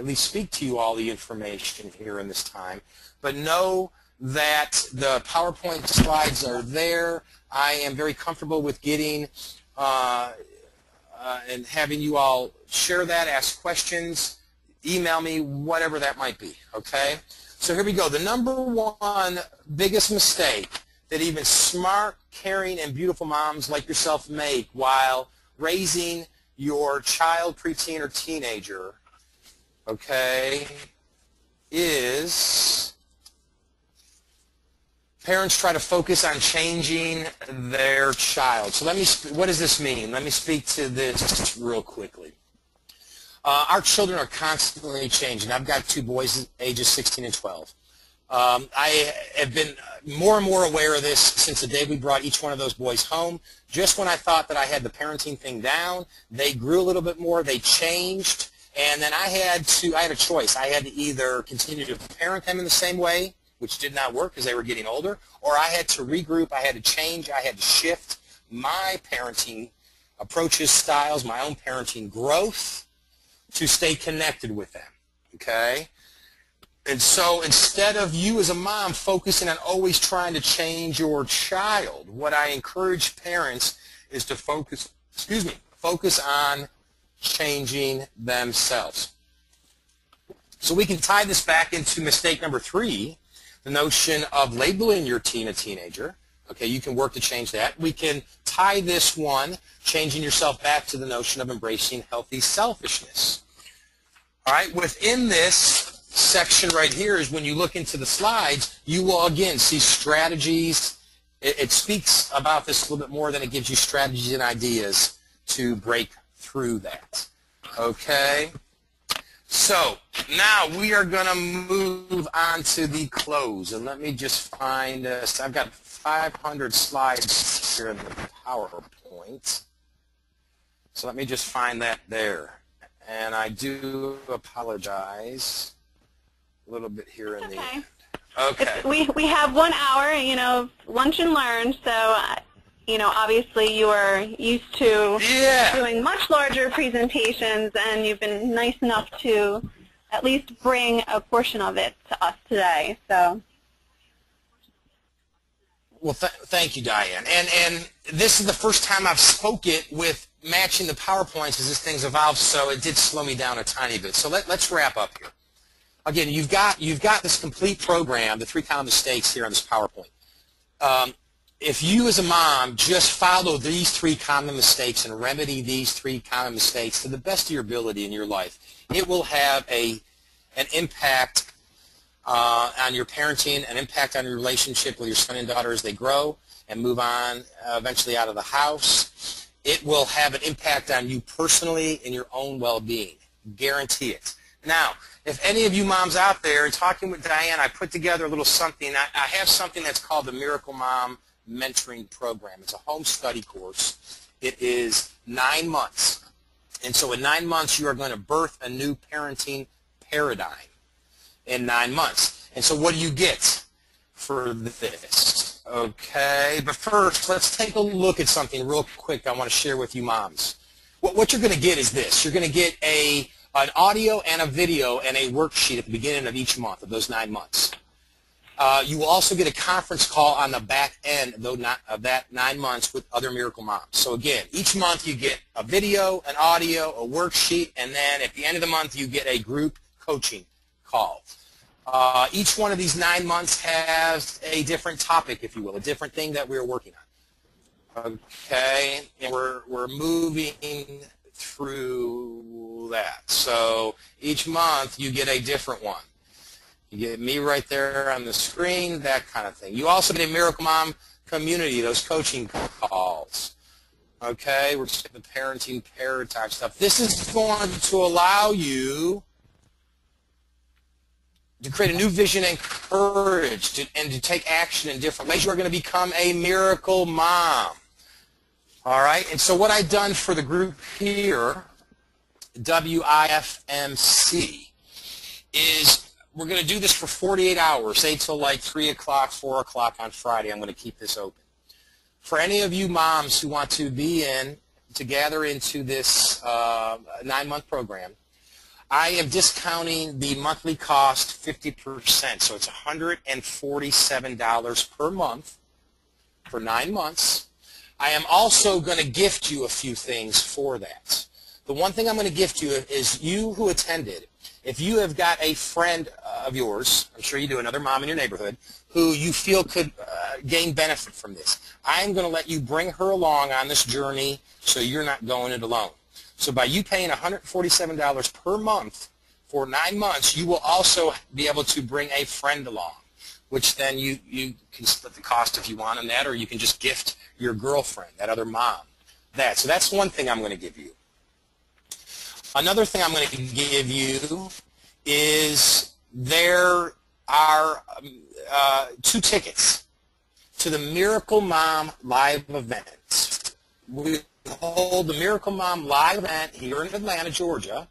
least speak to you all the information here in this time. But know that the PowerPoint slides are there. I am very comfortable with getting and having you all share that, ask questions, email me, whatever that might be, okay? So here we go. The number 1 biggest mistake that even smart, caring, and beautiful moms like yourself make while raising your child, preteen, or teenager, okay, is parents try to focus on changing their child. So what does this mean? Let me speak to this real quickly. Our children are constantly changing. I've got 2 boys ages 16 and 12. I have been more and more aware of this since the day we brought each one of those boys home. Just when I thought that I had the parenting thing down, they grew a little bit more, they changed, and then I had a choice. I had to either continue to parent them in the same way, which did not work because they were getting older, or I had to regroup, I had to change, I had to shift my parenting approaches, styles, my own parenting growth to stay connected with them, okay? And so instead of you as a mom focusing on always trying to change your child, what I encourage parents is to focus on changing themselves. So we can tie this back into mistake number 3, the notion of labeling your teen a teenager. Okay, you can work to change that. We can tie this one, changing yourself, back to the notion of embracing healthy selfishness. All right, within this section right here is when you look into the slides, you will again see strategies. It speaks about this a little bit more than it gives you strategies and ideas to break through that. Okay? So now we are going to move on to the close. And let me just find this. I've got 500 slides here in the PowerPoint. So let me just find that there. And I do apologize a little bit here in the end. Okay. We have 1 hour, you know, lunch and learn, so, you know, obviously you are used to doing much larger presentations, and you've been nice enough to at least bring a portion of it to us today. So. Well, thank you, Diane. And this is the first time I've spoke it with matching the PowerPoints as this thing's evolved, so it did slow me down a tiny bit. So let's wrap up here. Again, you've got this complete program, the 3 common mistakes here on this PowerPoint. If you as a mom just follow these 3 common mistakes and remedy these 3 common mistakes to the best of your ability in your life, it will have an impact on your parenting, an impact on your relationship with your son and daughter as they grow and move on eventually out of the house. It will have an impact on you personally and your own well-being. Guarantee it. Now, if any of you moms out there, and talking with Diane, I put together a little something. I have something that's called the Miracle Mom Mentoring Program. It's a home study course. It is 9 months. And so in 9 months, you are going to birth a new parenting paradigm in 9 months. And so what do you get for this? Okay, but first, let's take a look at something real quick I want to share with you moms. What you're going to get is this. You're going to get an audio and a video and a worksheet at the beginning of each month of those 9 months. You will also get a conference call on the back end of that 9 months with other Miracle Moms. So again, each month you get a video, an audio, a worksheet, and then at the end of the month you get a group coaching call. Each one of these 9 months has a different topic, if you will, a different thing that we're working Okay, and we're moving through that. So each month you get a different one. You get me right there on the screen, that kind of thing. You also get a Miracle Mom community, those coaching calls. Okay, we're just the parenting paradigm stuff. This is going to allow you to create a new vision and courage and to take action in different ways. You are going to become a miracle mom. All right, and so what I've done for the group here, WIFMC, is we're going to do this for 48 hours, say till like 3 o'clock, 4 o'clock on Friday. I'm going to keep this open. For any of you moms who want to gather into this 9-month program, I am discounting the monthly cost 50%, so it's $147 per month for 9 months. I am also going to gift you a few things for that. The one thing I'm going to gift you is you who attended. If you have got a friend of yours, I'm sure you do, another mom in your neighborhood, who you feel could gain benefit from this, I'm going to let you bring her along on this journey so you're not going it alone. So by you paying $147 per month for 9 months, you will also be able to bring a friend along, which then you can split the cost if you want on that, or you can just gift your girlfriend, that other mom, that. So that's one thing I'm going to give you. Another thing I'm going to give you is there are 2 tickets to the Miracle Mom live event. We hold the Miracle Mom live event here in Atlanta, Georgia,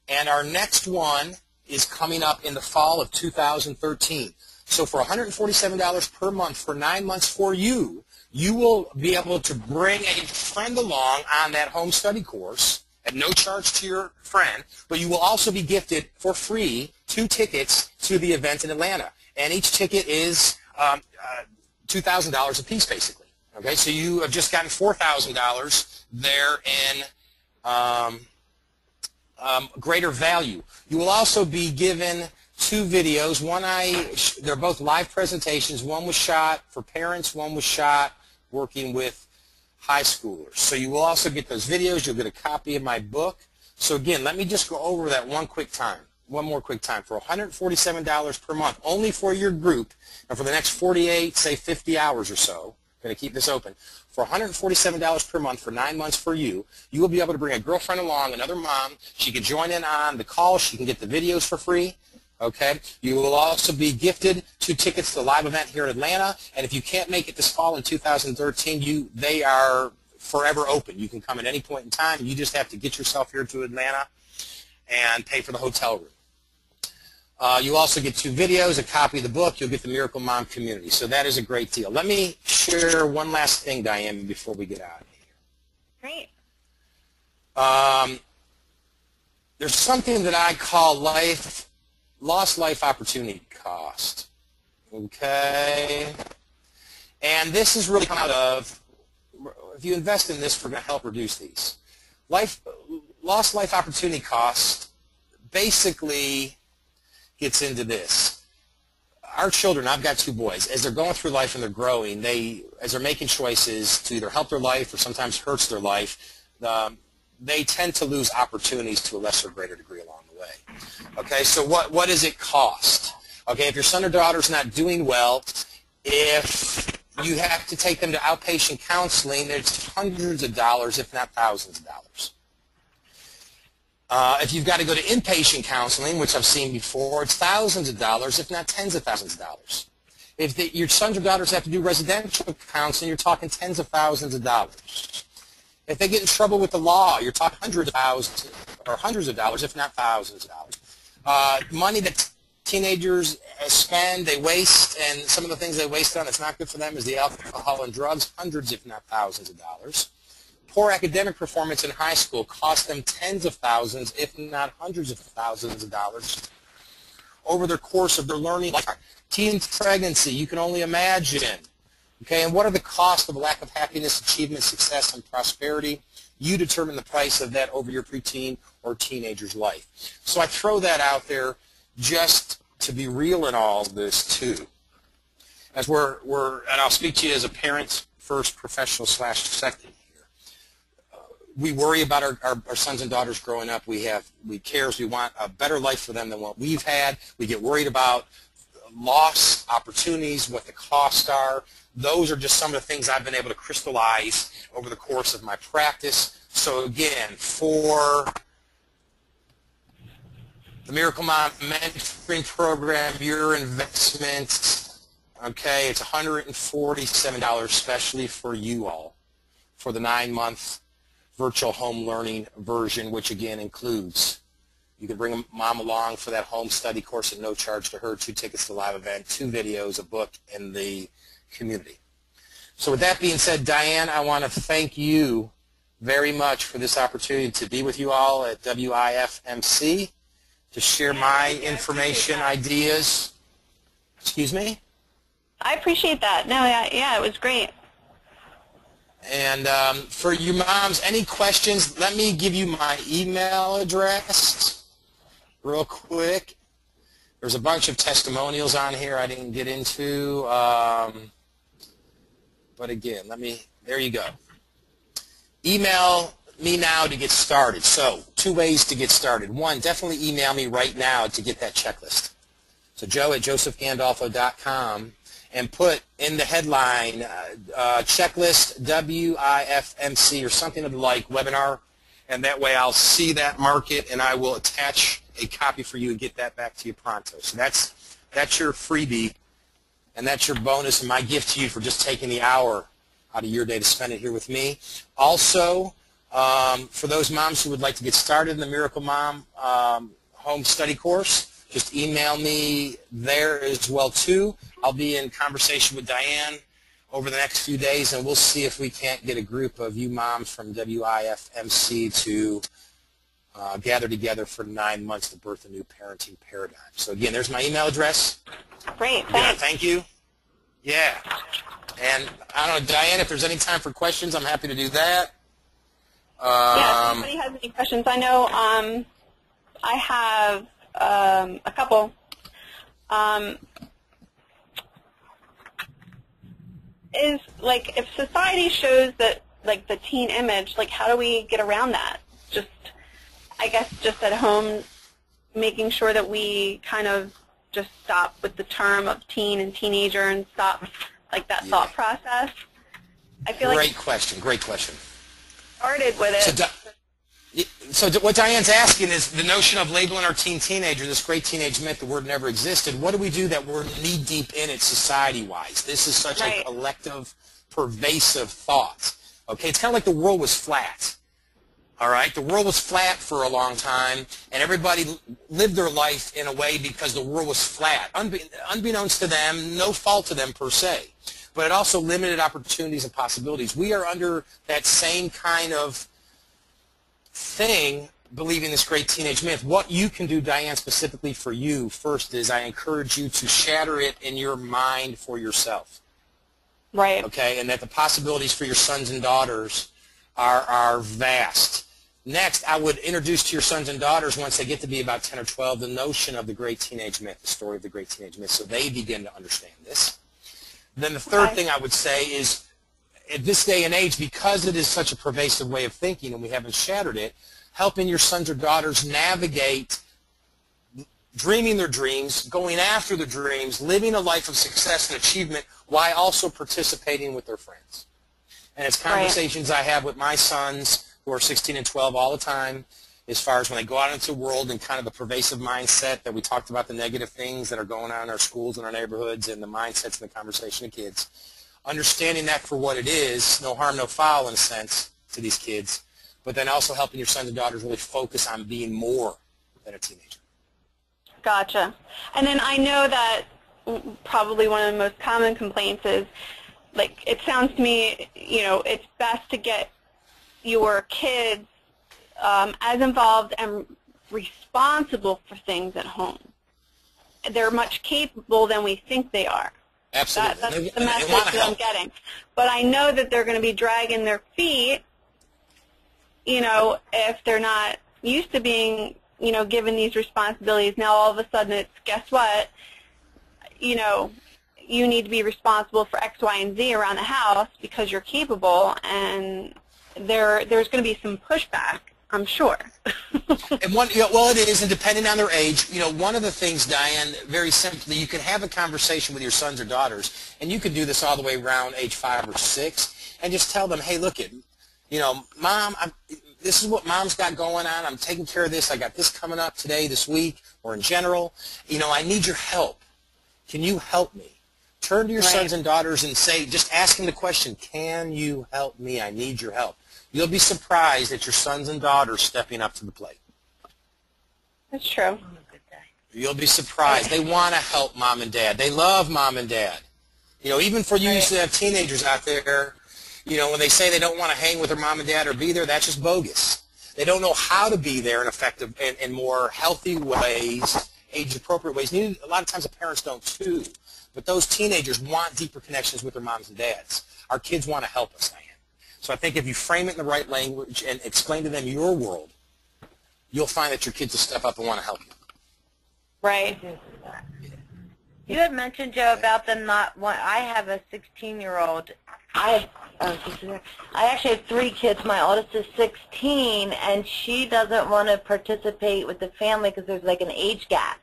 and our next one is coming up in the fall of 2013. So for $147 per month for 9 months for you, you will be able to bring a friend along on that home study course at no charge to your friend, but you will also be gifted for free 2 tickets to the event in Atlanta. And each ticket is $2,000 a piece, basically. Okay, so you have just gotten $4,000 there in greater value. You will also be given 2 videos. They're both live presentations. One was shot for parents, one was shot working with high schoolers. So you will also get those videos. You'll get a copy of my book. So again, let me just go over that one more quick time. For $147 per month, only for your group, and for the next 48, say 50 hours or so, I'm going to keep this open. For $147 per month for 9 months for you, you will be able to bring a girlfriend along, another mom. She can join in on the call. She can get the videos for free. Okay, you will also be gifted 2 tickets to the live event here in Atlanta, and if you can't make it this fall in 2013, they are forever open. You can come at any point in time. You just have to get yourself here to Atlanta and pay for the hotel room. You also get 2 videos, a copy of the book. You'll get the Miracle Mom community, so that is a great deal. Let me share one last thing, Diane, before we get out of here. Great. There's something that I call lost life opportunity cost, okay? And this is really come out of, if you invest in this, we're going to help reduce these. Lost life opportunity cost basically gets into this. Our children, I've got 2 boys, as they're going through life and they're growing, as they're making choices to either help their life or sometimes hurts their life, they tend to lose opportunities to a lesser or greater degree along the way. Okay, so what does it cost? Okay, if your son or daughter's not doing well, if you have to take them to outpatient counseling, it's hundreds of dollars, if not thousands of dollars. If you've got to go to inpatient counseling, which I've seen before, it's thousands of dollars, if not tens of thousands of dollars. If your sons or daughters have to do residential counseling, you're talking tens of thousands of dollars. If they get in trouble with the law, you're talking hundreds of thousands or hundreds of dollars, if not thousands of dollars. Money that teenagers spend, they waste, and some of the things they waste on that's not good for them is the alcohol and drugs, hundreds, if not thousands of dollars. Poor academic performance in high school costs them tens of thousands, if not hundreds of thousands of dollars over the course of their learning lifetime. Teen pregnancy, you can only imagine. Okay, and what are the costs of lack of happiness, achievement, success, and prosperity? You determine the price of that over your preteen or teenager's life. So I throw that out there just to be real in all of this too. As and I'll speak to you as a parent first professional / second here. We worry about our sons and daughters growing up. We care. We want a better life for them than what we've had. We get worried about loss, opportunities, what the costs are. Those are just some of the things I've been able to crystallize over the course of my practice. So again, for the Miracle Mom Mentoring Program, your investment, okay, it's $147 especially for you all for the 9-month virtual home learning version, which again includes, you can bring mom along for that home study course at no charge to her, 2 tickets to the live event, 2 videos, a book, and the community. So with that being said, Diane, I want to thank you very much for this opportunity to be with you all at WIFMC, to share my information, ideas. Excuse me? I appreciate that. No, yeah, it was great. And for you moms, any questions, let me give you my email address real quick. There's a bunch of testimonials on here I didn't get into. But again, there you go. Email me now to get started. So 2 ways to get started. 1, definitely email me right now to get that checklist. So joe@josephgandolfo.com and put in the headline checklist WIFMC or something of the like webinar, and that way I'll see that, mark it, and I will attach a copy for you and get that back to you pronto. So that's your freebie, and that's your bonus and my gift to you for just taking the hour out of your day to spend it here with me. Also, for those moms who would like to get started in the Miracle Mom home study course, just email me there as well too. I'll be in conversation with Diane over the next few days, and we'll see if we can't get a group of you moms from WIFMC to gather together for 9 months to birth a new parenting paradigm. So again, there's my email address. Great, thanks. Yeah, thank you. Yeah. And I don't know, Diane, if there's any time for questions, I'm happy to do that. Yeah, if anybody has any questions, I know I have a couple. Is, like, if society shows that, like, the teen image, like, how do we get around that? Just, I guess, just at home, making sure that we kind of just stop with the term of teen and teenager and stop, like, that thought process. I feel Great question. Started with it. So what Diane's asking is the notion of labeling our teenager, this great teenage myth, the word never existed. What do we do that we're knee-deep in it society-wise? This is such a collective, pervasive thought. Okay, it's kind of like the world was flat. All right, the world was flat for a long time, and everybody lived their life in a way because the world was flat. Unbeknownst to them, no fault to them per se, but it also limited opportunities and possibilities. We are under that same kind of thing, believing this great teenage myth. What you can do, Diane, specifically for you, first is I encourage you to shatter it in your mind for yourself. Right. Okay, and that the possibilities for your sons and daughters are vast. Next, I would introduce to your sons and daughters, once they get to be about 10 or 12, the notion of the great teenage myth, the story of the great teenage myth, so they begin to understand this. Then the third thing I would say is, at this day and age, because it is such a pervasive way of thinking and we haven't shattered it, helping your sons or daughters navigate dreaming their dreams, going after their dreams, living a life of success and achievement while also participating with their friends. And it's conversations I have with my sons who are 16 and 12 all the time, as far as when they go out into the world and kind of the pervasive mindset that we talked about, the negative things that are going on in our schools and our neighborhoods and the mindsets and the conversation of kids. Understanding that for what it is, no harm, no foul in a sense to these kids, but then also helping your sons and daughters really focus on being more than a teenager. Gotcha. And then I know that probably one of the most common complaints is, like, it sounds to me, you know, it's best to get your kids as involved and responsible for things at home. They're much capable than we think they are. Absolutely. That's the message that I'm getting. But I know that they're going to be dragging their feet, you know, if they're not used to being, you know, given these responsibilities. Now all of a sudden it's, guess what, you know, you need to be responsible for X, Y, and Z around the house because you're capable, and there's going to be some pushback, I'm sure. And well, it is, and depending on their age, one of the things, Diane, very simply, you can have a conversation with your sons or daughters, and you can do this all the way around age 5 or 6, and just tell them, hey, look, Mom, this is what Mom's got going on. I'm taking care of this. I got this coming up today, this week, or in general. I need your help. Can you help me? Turn to your sons and daughters and say, just ask them the question, can you help me? I need your help. You'll be surprised at your sons and daughters stepping up to the plate. That's true. You'll be surprised. They want to help Mom and Dad. They love Mom and Dad. Even for you to have teenagers out there, when they say they don't want to hang with their mom and dad or be there, that's just bogus. They don't know how to be there in effective and more healthy ways, age-appropriate ways. A lot of times the parents don't too. But those teenagers want deeper connections with their moms and dads. Our kids want to help us, Diane. So I think if you frame it in the right language and explain to them your world, you'll find that your kids will step up and want to help you. Right. You had mentioned, Joe, about them not want. I have a 16-year-old. I actually have 3 kids. My oldest is 16, and she doesn't want to participate with the family because there's like an age gap.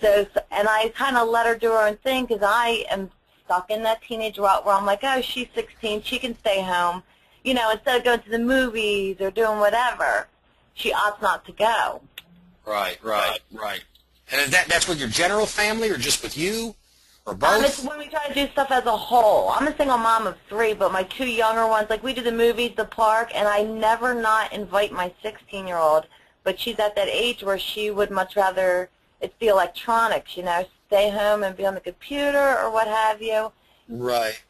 So, and I kind of let her do her own thing because I am stuck in that teenage rut where I'm like, oh, she's 16, she can stay home. Instead of going to the movies or doing whatever, she opts not to go. Right. And that's with your general family or just with you? Or both? It's when we try to do stuff as a whole. I'm a single mom of 3, but my 2 younger ones, like we do the movies, the park, and I never not invite my 16-year-old. But she's at that age where she would much rather it's the electronics, stay home and be on the computer or what have you. Right.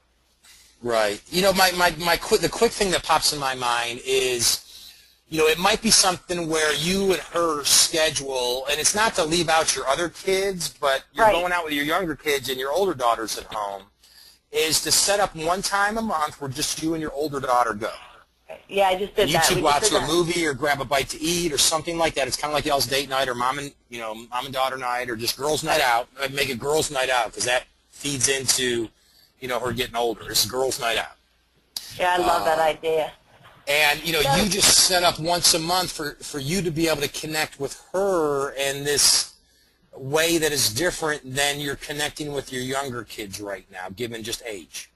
The quick thing that pops in my mind is, it might be something where you and her schedule, and it's not to leave out your other kids, but you're going out with your younger kids and your older daughters at home, is to set up one time a month where just you and your older daughter go. Yeah, I just did that. You two go out to a movie or grab a bite to eat or something like that. It's kind of like y'all's date night or mom and daughter night or just girls' night out. I'd make it girls' night out because that feeds into, her getting older. It's girls' night out. Yeah, I love that idea. And, you just set up once a month for you to be able to connect with her in this way that is different than you're connecting with your younger kids right now, given just age.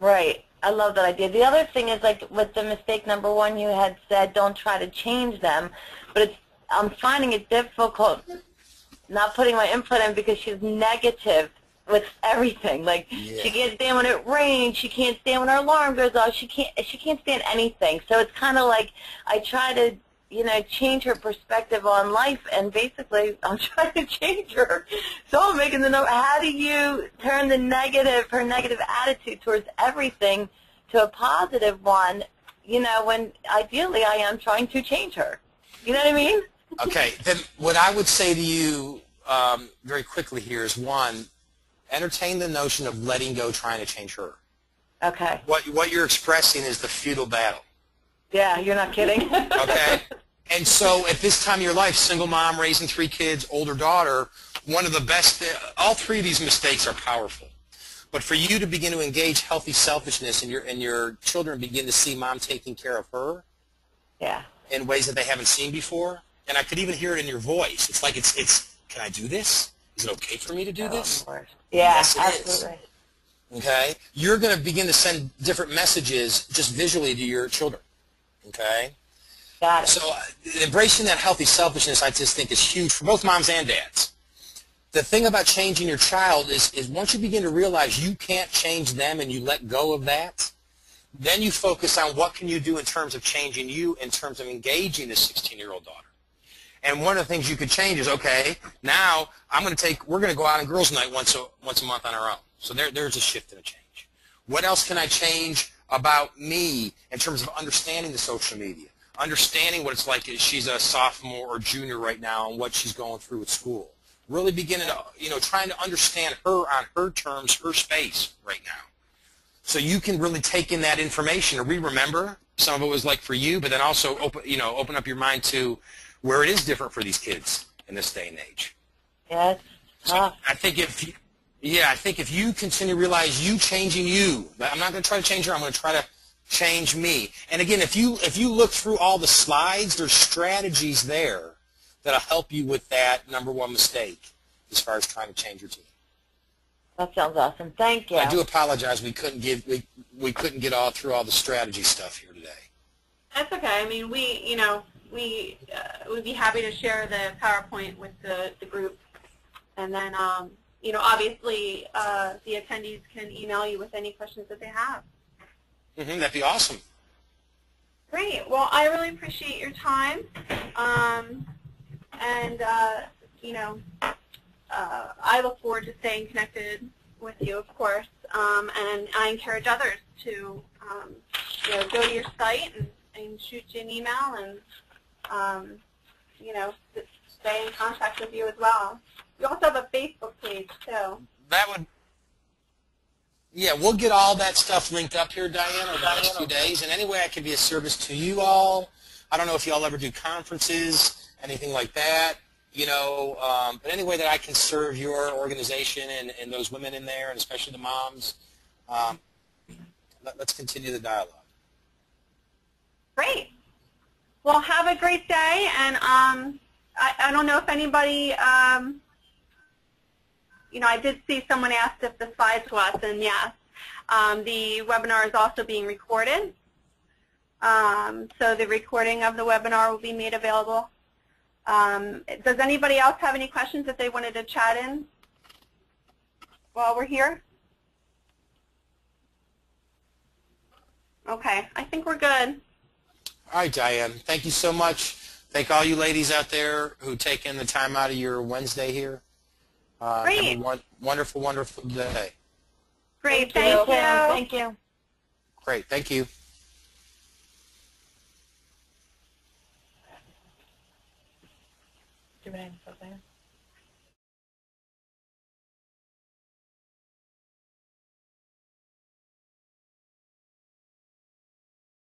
Right. I love that idea. The other thing is, like, with the mistake number 1, you had said don't try to change them. But I'm finding it difficult not putting my input in because she's negative with everything. Like, she can't stand when it rains. She can't stand when her alarm goes off. She can't stand anything. So it's kind of like I try to, change her perspective on life, and basically I'm trying to change her. So I'm making the note, how do you turn her negative attitude towards everything to a positive one, when ideally I am trying to change her. You know what I mean? Okay, then what I would say to you very quickly here is, 1, entertain the notion of letting go, trying to change her. Okay. What you're expressing is the futile battle. Yeah, you're not kidding. Okay. And so at this time of your life, single mom, raising 3 kids, older daughter, one of the best, all 3 of these mistakes are powerful. But for you to begin to engage healthy selfishness and your children begin to see mom taking care of her in ways that they haven't seen before, and I could even hear it in your voice. It's like, can I do this? Is it okay for me to do this? Yeah, yes, it absolutely. Is. Okay? You're going to begin to send different messages just visually to your children. Okay? Got it. So embracing that healthy selfishness, I just think, is huge for both moms and dads. The thing about changing your child is once you begin to realize you can't change them and you let go of that, then you focus on what can you do in terms of changing you, in terms of engaging this 16-year-old daughter. And one of the things you could change is, okay, now we're going to go out on girls' night once a month on our own. So there's a shift and a change. What else can I change about me in terms of understanding the social media, understanding what it's like she's a sophomore or junior right now and what she's going through at school? Really beginning to, trying to understand her on her terms, her space right now. So you can really take in that information and remember. Some of it was like for you, but then also open up your mind to where it is different for these kids in this day and age. Yes. So I think Yeah, I think if you continue to realize you changing you, I'm not going to try to change her, I'm going to try to change me. And again, if you look through all the slides, there's strategies there that'll help you with that number one mistake as far as trying to change your team. That sounds awesome. Thank you. I do apologize we couldn't get all through all the strategy stuff here today. That's okay. I mean, we would be happy to share the PowerPoint with the group, and then obviously the attendees can email you with any questions that they have. That'd be awesome. Great. Well, I really appreciate your time, and I look forward to staying connected with you, of course, and I encourage others to go to your site and shoot you an email and stay in contact with you as well. You also have a Facebook page too. Yeah, we'll get all that stuff linked up here, Diane, over the next few days. And any way I can be of service to you all. I don't know if you all ever do conferences, anything like that, but any way that I can serve your organization and those women in there, and especially the moms, let's continue the dialogue. Great. Well, have a great day, and I don't know if anybody, I did see someone asked if the slides was, and yes, the webinar is also being recorded. So the recording of the webinar will be made available. Does anybody else have any questions that they wanted to chat in while we're here? Okay, I think we're good. All right, Diane. Thank you so much. Thank all you ladies out there who take in the time out of your Wednesday here. Great. Have a wonderful, wonderful day. Great. Thank you. Thank you. Great. Thank you. Do you have something?